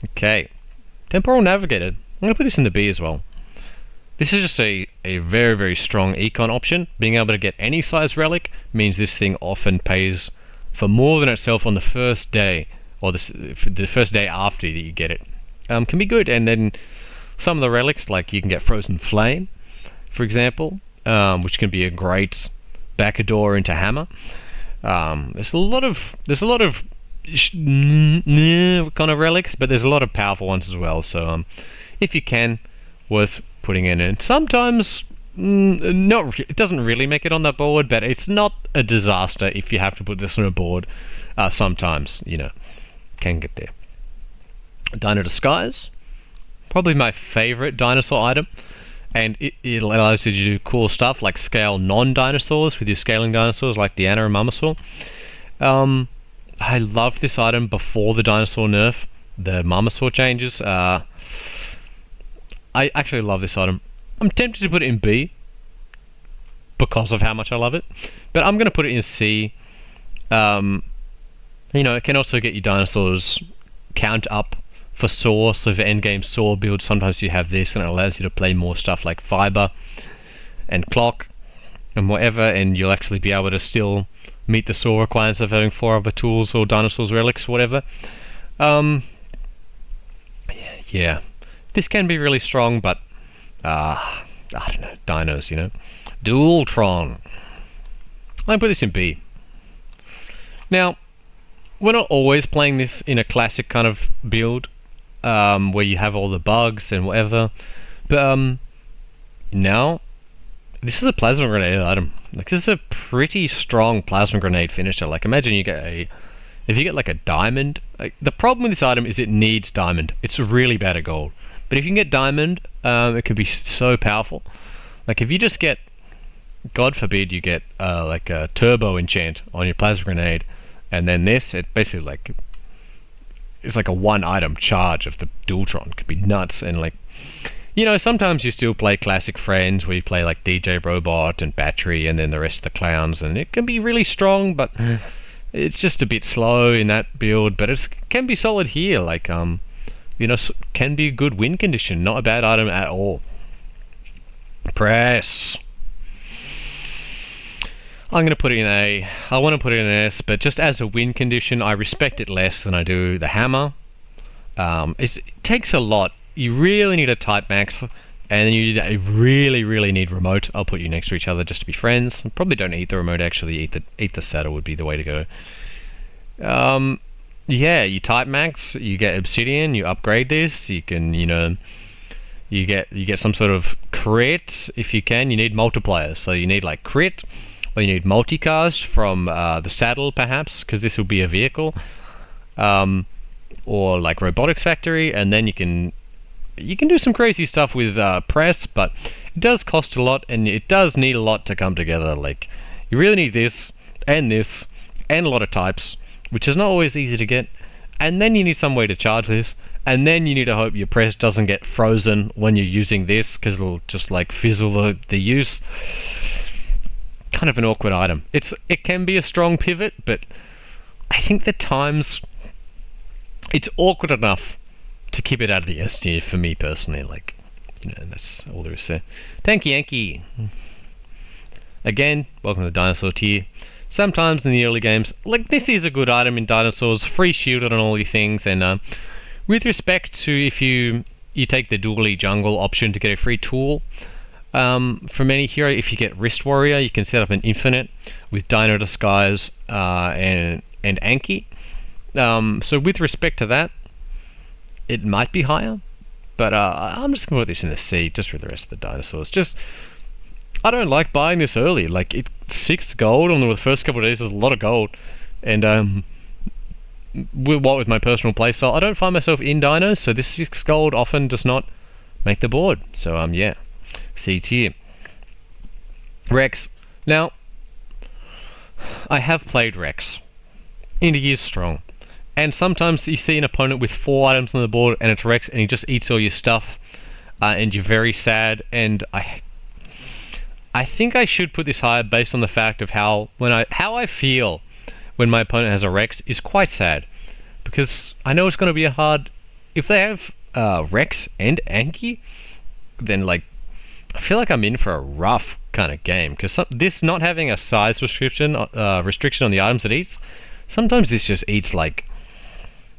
Okay. Temporal Navigator. I'm going to put this in the B as well. This is just a very, very strong econ option. Being able to get any size relic means this thing often pays for more than itself on the first day, or the first day after that you get it. Can be good. And then some of the relics, like you can get Frozen Flame, for example, which can be a great backdoor into hammer. There's a lot of kind of relics, but there's a lot of powerful ones as well. So if you can, worth putting in. And sometimes it doesn't really make it on that board, but it's not a disaster if you have to put this on a board. Sometimes, you know, can get there. Dino Disguise, probably my favorite dinosaur item, and it allows you to do cool stuff like scale non-dinosaurs with your scaling dinosaurs like Deanna and Mamasaur. I loved this item before the dinosaur nerf, the Mamasaur changes. I actually love this item. I'm tempted to put it in B because of how much I love it, but I'm going to put it in C. You know, it can also get your dinosaurs count up for saw, so for endgame saw build, sometimes you have this and it allows you to play more stuff like fiber and clock and whatever, and you'll actually be able to still meet the saw requirements of having 4 other tools or dinosaurs relics, whatever. Yeah, this can be really strong, but I don't know, dinos, you know. Dualtron. I'll put this in B. Now, we're not always playing this in a classic kind of build, where you have all the bugs and whatever, but now this is a plasma grenade item. Like, this is a pretty strong plasma grenade finisher. Like, imagine you get if you get like a diamond. Like, the problem with this item is it needs diamond. It's really bad at gold, but if you can get diamond, it can be so powerful. Like, if you just get, God forbid, you get like a turbo enchant on your plasma grenade, and then this, it basically like, it's like a 1 item charge of the Dualtron. It could be nuts. And like, you know, sometimes you still play classic friends where you play like DJ Robot and Battery and then the rest of the clowns, and it can be really strong, but it's just a bit slow in that build. But it can be solid here. Like, you know, can be a good win condition. Not a bad item at all. Press. I'm going to put it in A. I want to put it in an S, but just as a win condition, I respect it less than I do the hammer. It takes a lot. You really need a type max, and then you really need remote. I'll put you next to each other just to be friends. Probably don't eat the remote, actually. Eat the saddle would be the way to go. Yeah, you type max, you get obsidian, you upgrade this, you can, you get some sort of crit if you can. You need multipliers, so you need like crit, or you need multicast from the saddle perhaps, because this will be a vehicle, or like robotics factory, and then you can do some crazy stuff with press, but it does cost a lot, and it does need a lot to come together. Like, you really need this and a lot of types, which is not always easy to get, and then you need some way to charge this, and then you need to hope your press doesn't get frozen when you're using this, because it'll just like fizzle the use. Kind of an awkward item. It can be a strong pivot, but I think the times it's awkward enough to keep it out of the S tier for me personally. Like, that's all there is there. Tanky Yankee. Again, welcome to the dinosaur tier. Sometimes in the early games, like, this is a good item in dinosaurs, free shielded on all your things, and with respect to if you take the Dooley jungle option to get a free tool, from any hero, if you get Wrist Warrior, you can set up an infinite with Dino Disguise and Anki. So with respect to that, it might be higher, but I'm just going to put this in a C, just with the rest of the dinosaurs. Just, I don't like buying this early. Like, 6 gold on the first couple of days is a lot of gold, and with my personal playstyle, I don't find myself in dinos, so this 6 gold often does not make the board. So yeah. C tier. Rex. Now, I have played Rex, and he is strong. And sometimes you see an opponent with 4 items on the board, and it's Rex, and he just eats all your stuff, and you're very sad. And I think I should put this higher based on the fact of how I feel when my opponent has a Rex is quite sad, because I know it's going to be a hard. If they have Rex and Anki, then like, I feel like I'm in for a rough kind of game, because this not having a size restriction on the items it eats, sometimes this just eats like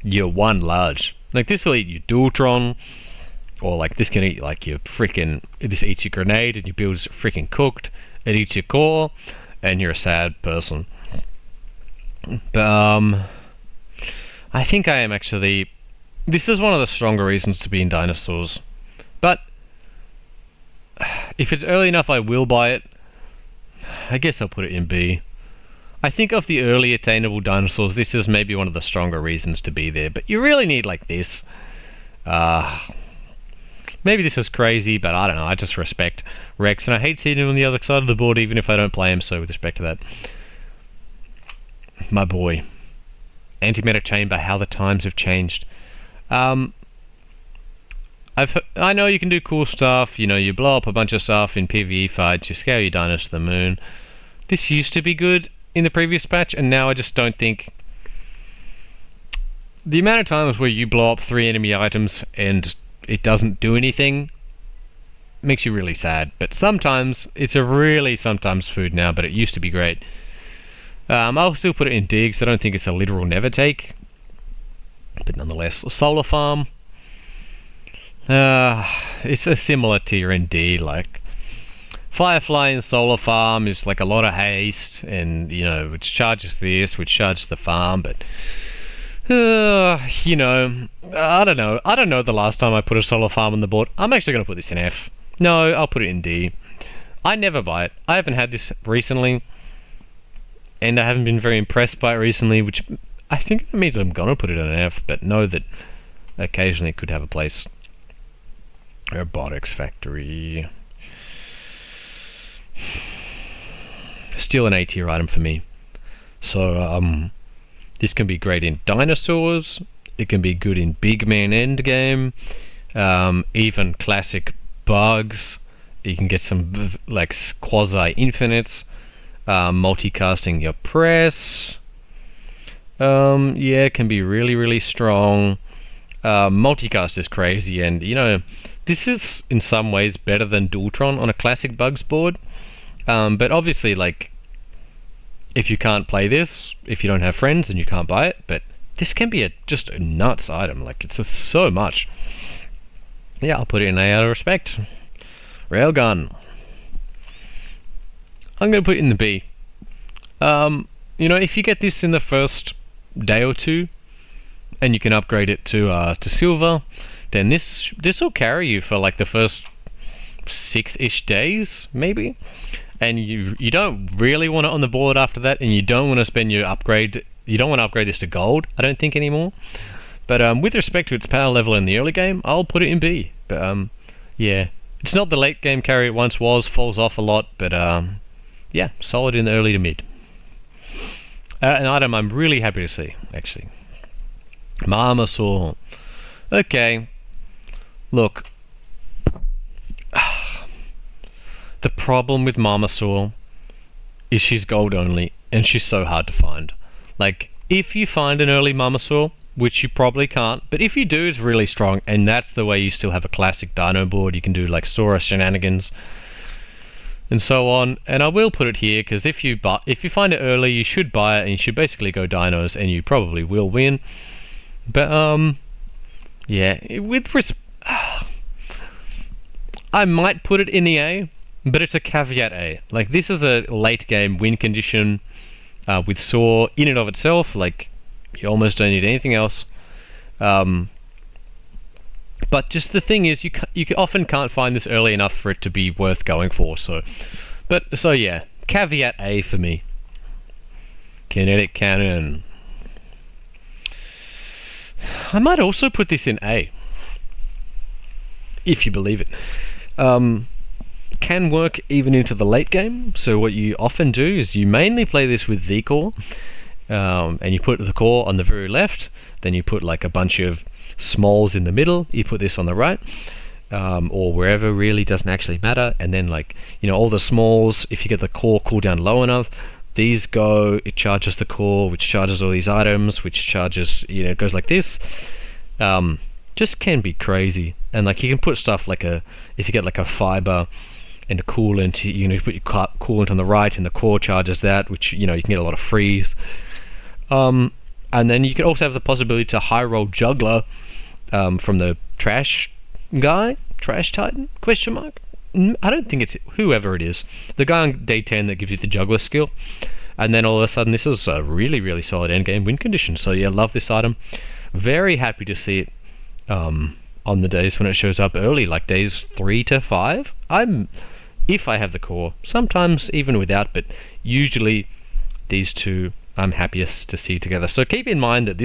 your one large. Like, this will eat your Dualtron, or like this can eat like your this eats your grenade, and your build's freaking cooked. It eats your core, and you're a sad person. But I think I am actually. This is one of the stronger reasons to be in dinosaurs, but if it's early enough, I will buy it. I guess I'll put it in B. I think of the early attainable dinosaurs, this is maybe one of the stronger reasons to be there, but you really need like this. Maybe this is crazy, but I don't know. I just respect Rex, and I hate seeing him on the other side of the board, even if I don't play him, so with respect to that. My boy. Antimatter Chamber, how the times have changed. I know you can do cool stuff, you blow up a bunch of stuff in PvE fights, you scale your dinos to the moon. This used to be good in the previous patch, and now I just don't think. The amount of times where you blow up 3 enemy items and it doesn't do anything makes you really sad. But sometimes, it's sometimes food now, but it used to be great. I'll still put it in D, because I don't think it's a literal never take. But nonetheless, Solar Farm. It's a similar tier in D. Like, Firefly and Solar Farm is like a lot of haste, and which charges this, which charges the farm, but I don't know the last time I put a Solar Farm on the board. I'm actually going to put this in F. No, I'll put it in D. I never buy it. I haven't had this recently, and I haven't been very impressed by it recently, which I think that means I'm going to put it in an F, but know that occasionally it could have a place. Robotics Factory. Still an A tier item for me. So this can be great in dinosaurs. It can be good in big man endgame. Even classic bugs. You can get some like quasi infinites. Multicasting your press. Yeah, it can be really strong. Multicast is crazy, and this is in some ways better than Dualtron on a classic bugs board, but obviously, like, if you can't play this, if you don't have friends and you can't buy it, but this can be just a nuts item. Like, it's so much. Yeah, I'll put it in A out of respect. Railgun. I'm going to put it in the B. You know, if you get this in the first day or two, and you can upgrade it to silver, then this will carry you for like the first 6-ish days, maybe. And you don't really want it on the board after that, and you don't want to spend your upgrade. You don't want to upgrade this to gold, I don't think, anymore. But with respect to its power level in the early game, I'll put it in B. But yeah, it's not the late game carry it once was. Falls off a lot, but yeah, solid in the early to mid. An item I'm really happy to see, actually. Marmosaur. Okay, look. The problem with Marmosaur is she's gold only, and she's so hard to find. Like, if you find an early Marmosaur, which you probably can't, but if you do, it's really strong, and that's the way you still have a classic dino board. You can do like Sora shenanigans and so on. And I will put it here because if you find it early, you should buy it, and you should basically go dinos, and you probably will win. But yeah, I might put it in the A, but it's a caveat A. Like, this is a late game win condition with Saw in and of itself. Like, you almost don't need anything else. But just the thing is, you often can't find this early enough for it to be worth going for. So yeah, caveat A for me. Kinetic Cannon. I might also put this in A, if you believe it. Can work even into the late game. So what you often do is you mainly play this with the core, and you put the core on the very left, then you put like a bunch of smalls in the middle, you put this on the right, or wherever, really doesn't actually matter. And then, like, you know, all the smalls, if you get the core cooldown low enough, these go, it charges the core, which charges all these items, which charges, you know, it goes like this. Just can be crazy. And like, you can put stuff like if you get like a fiber and a coolant, you know, you put your coolant on the right and the core charges that, which, you know, you can get a lot of freeze. And then you can also have the possibility to high roll juggler from the trash titan, question mark. I don't think it's whoever it is, the guy on day 10 that gives you the juggler skill. And then all of a sudden, this is a really, really solid endgame win condition. So yeah, love this item. Very happy to see it on the days when it shows up early, like days 3 to 5. If I have the core, sometimes even without, but usually these two I'm happiest to see together. So keep in mind that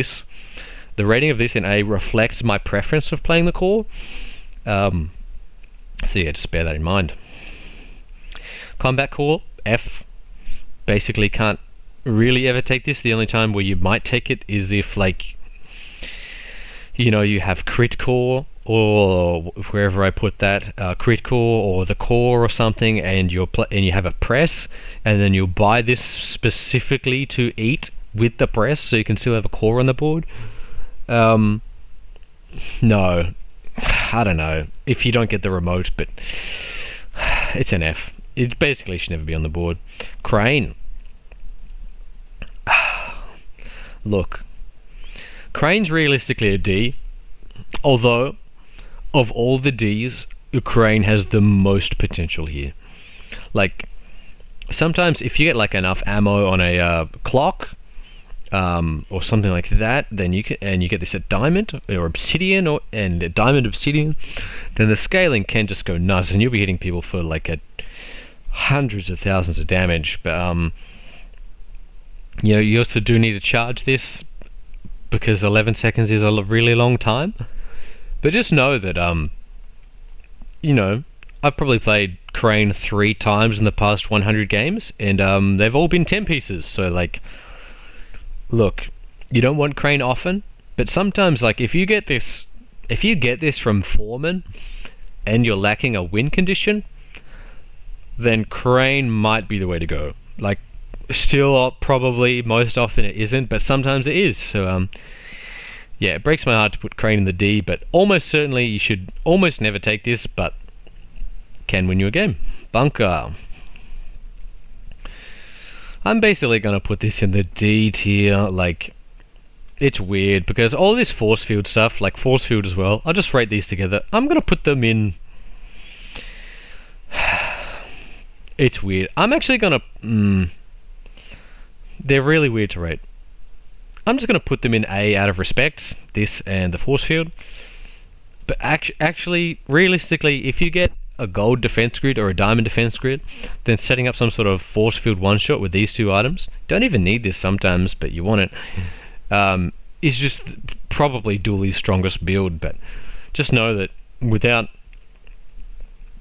the rating of this in A reflects my preference of playing the core. So yeah, just bear that in mind. Combat core, F. Basically can't really ever take this. The only time where you might take it is if, like, you know, you have crit core, or wherever I put that, crit core or the core or something, and you have a press, and then you'll buy this specifically to eat with the press, so you can still have a core on the board. No, I don't know if you don't get the remote, but it's an F. It basically should never be on the board. Crane. Look, Crane's realistically a D, although of all the Ds, Crane has the most potential here. Like, sometimes if you get like enough ammo on a clock, or something like that, then you get this at diamond or obsidian, and at diamond obsidian, then the scaling can just go nuts, and you'll be hitting people for like hundreds of thousands of damage. But you know, you also do need to charge this, because 11 seconds is a really long time. But just know that you know, I've probably played Crane 3 times in the past 100 games, and they've all been 10 pieces. So like, look, you don't want Crane often, but sometimes, like, if you get this from Foreman and you're lacking a win condition, then Crane might be the way to go. Like, still probably most often it isn't, but sometimes it is. So yeah, it breaks my heart to put Crane in the D, but almost certainly you should almost never take this, but can win you a game. Bunker. I'm basically gonna put this in the D tier. Like, it's weird because all this force field stuff, like force field as well, I'll just rate these together. I'm gonna put them in. It's weird. I'm actually gonna. They're really weird to rate. I'm just gonna put them in A out of respect. This and the force field. But actually, realistically, if you get a gold defense grid or a diamond defense grid, then setting up some sort of force field one shot with these two items, don't even need this sometimes, but you want it, is just probably Dooley's strongest build. But just know that without,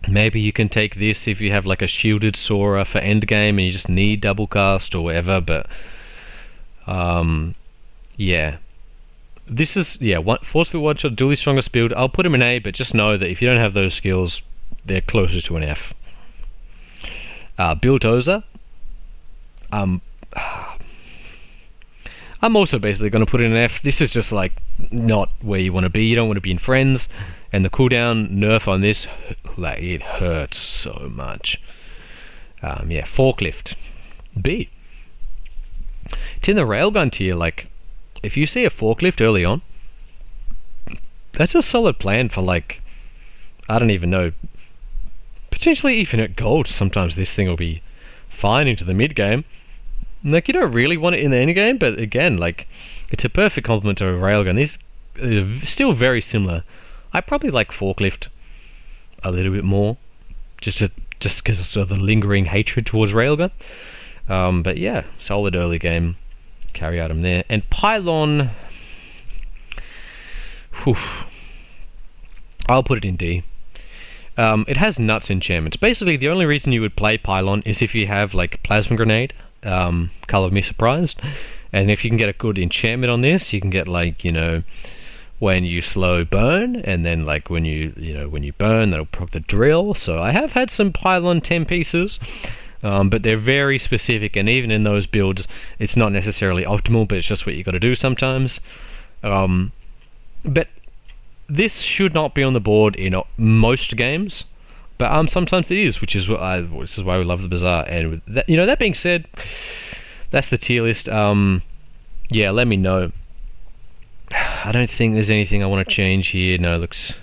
maybe you can take this if you have like a shielded Sora for endgame and you just need double cast or whatever. But yeah. This is, force field one shot, Dooley's strongest build. I'll put him in A, but just know that if you don't have those skills, they're closer to an F. Bulldozer. I'm also basically going to put in an F. This is just like not where you want to be. You don't want to be in friends. And the cooldown nerf on this, like, it hurts so much. Forklift. B. It's in the railgun tier. Like, if you see a forklift early on, that's a solid plan for, like, I don't even know, potentially even at gold. Sometimes this thing will be fine into the mid game. Like, you don't really want it in the end game, but again, like, it's a perfect complement to a railgun. These are still very similar. I probably like forklift a little bit more, just because of the lingering hatred towards railgun. But yeah, solid early game carry item there. And pylon, I'll put it in D. It has nuts enchantments. Basically, the only reason you would play pylon is if you have like plasma grenade, color me surprised, and if you can get a good enchantment on this, you can get, like, you know, when you slow burn, and then like when you burn, that'll proc the drill. So I have had some pylon 10 pieces. But they're very specific, and even in those builds, it's not necessarily optimal, but it's just what you got to do sometimes. But this should not be on the board in most games, but sometimes it is, which is this is why we love the Bazaar. And with that, that being said, that's the tier list. Yeah, let me know. I don't think there's anything I want to change here. No, it looks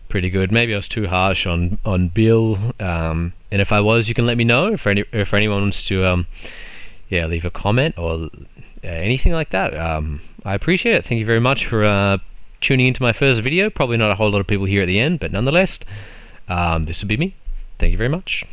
pretty good. Maybe I was too harsh on Bill. And if I was, you can let me know. If anyone wants to, leave a comment or anything like that. I appreciate it. Thank you very much for tuning into my first video. Probably not a whole lot of people here at the end, but nonetheless, this would be me. Thank you very much.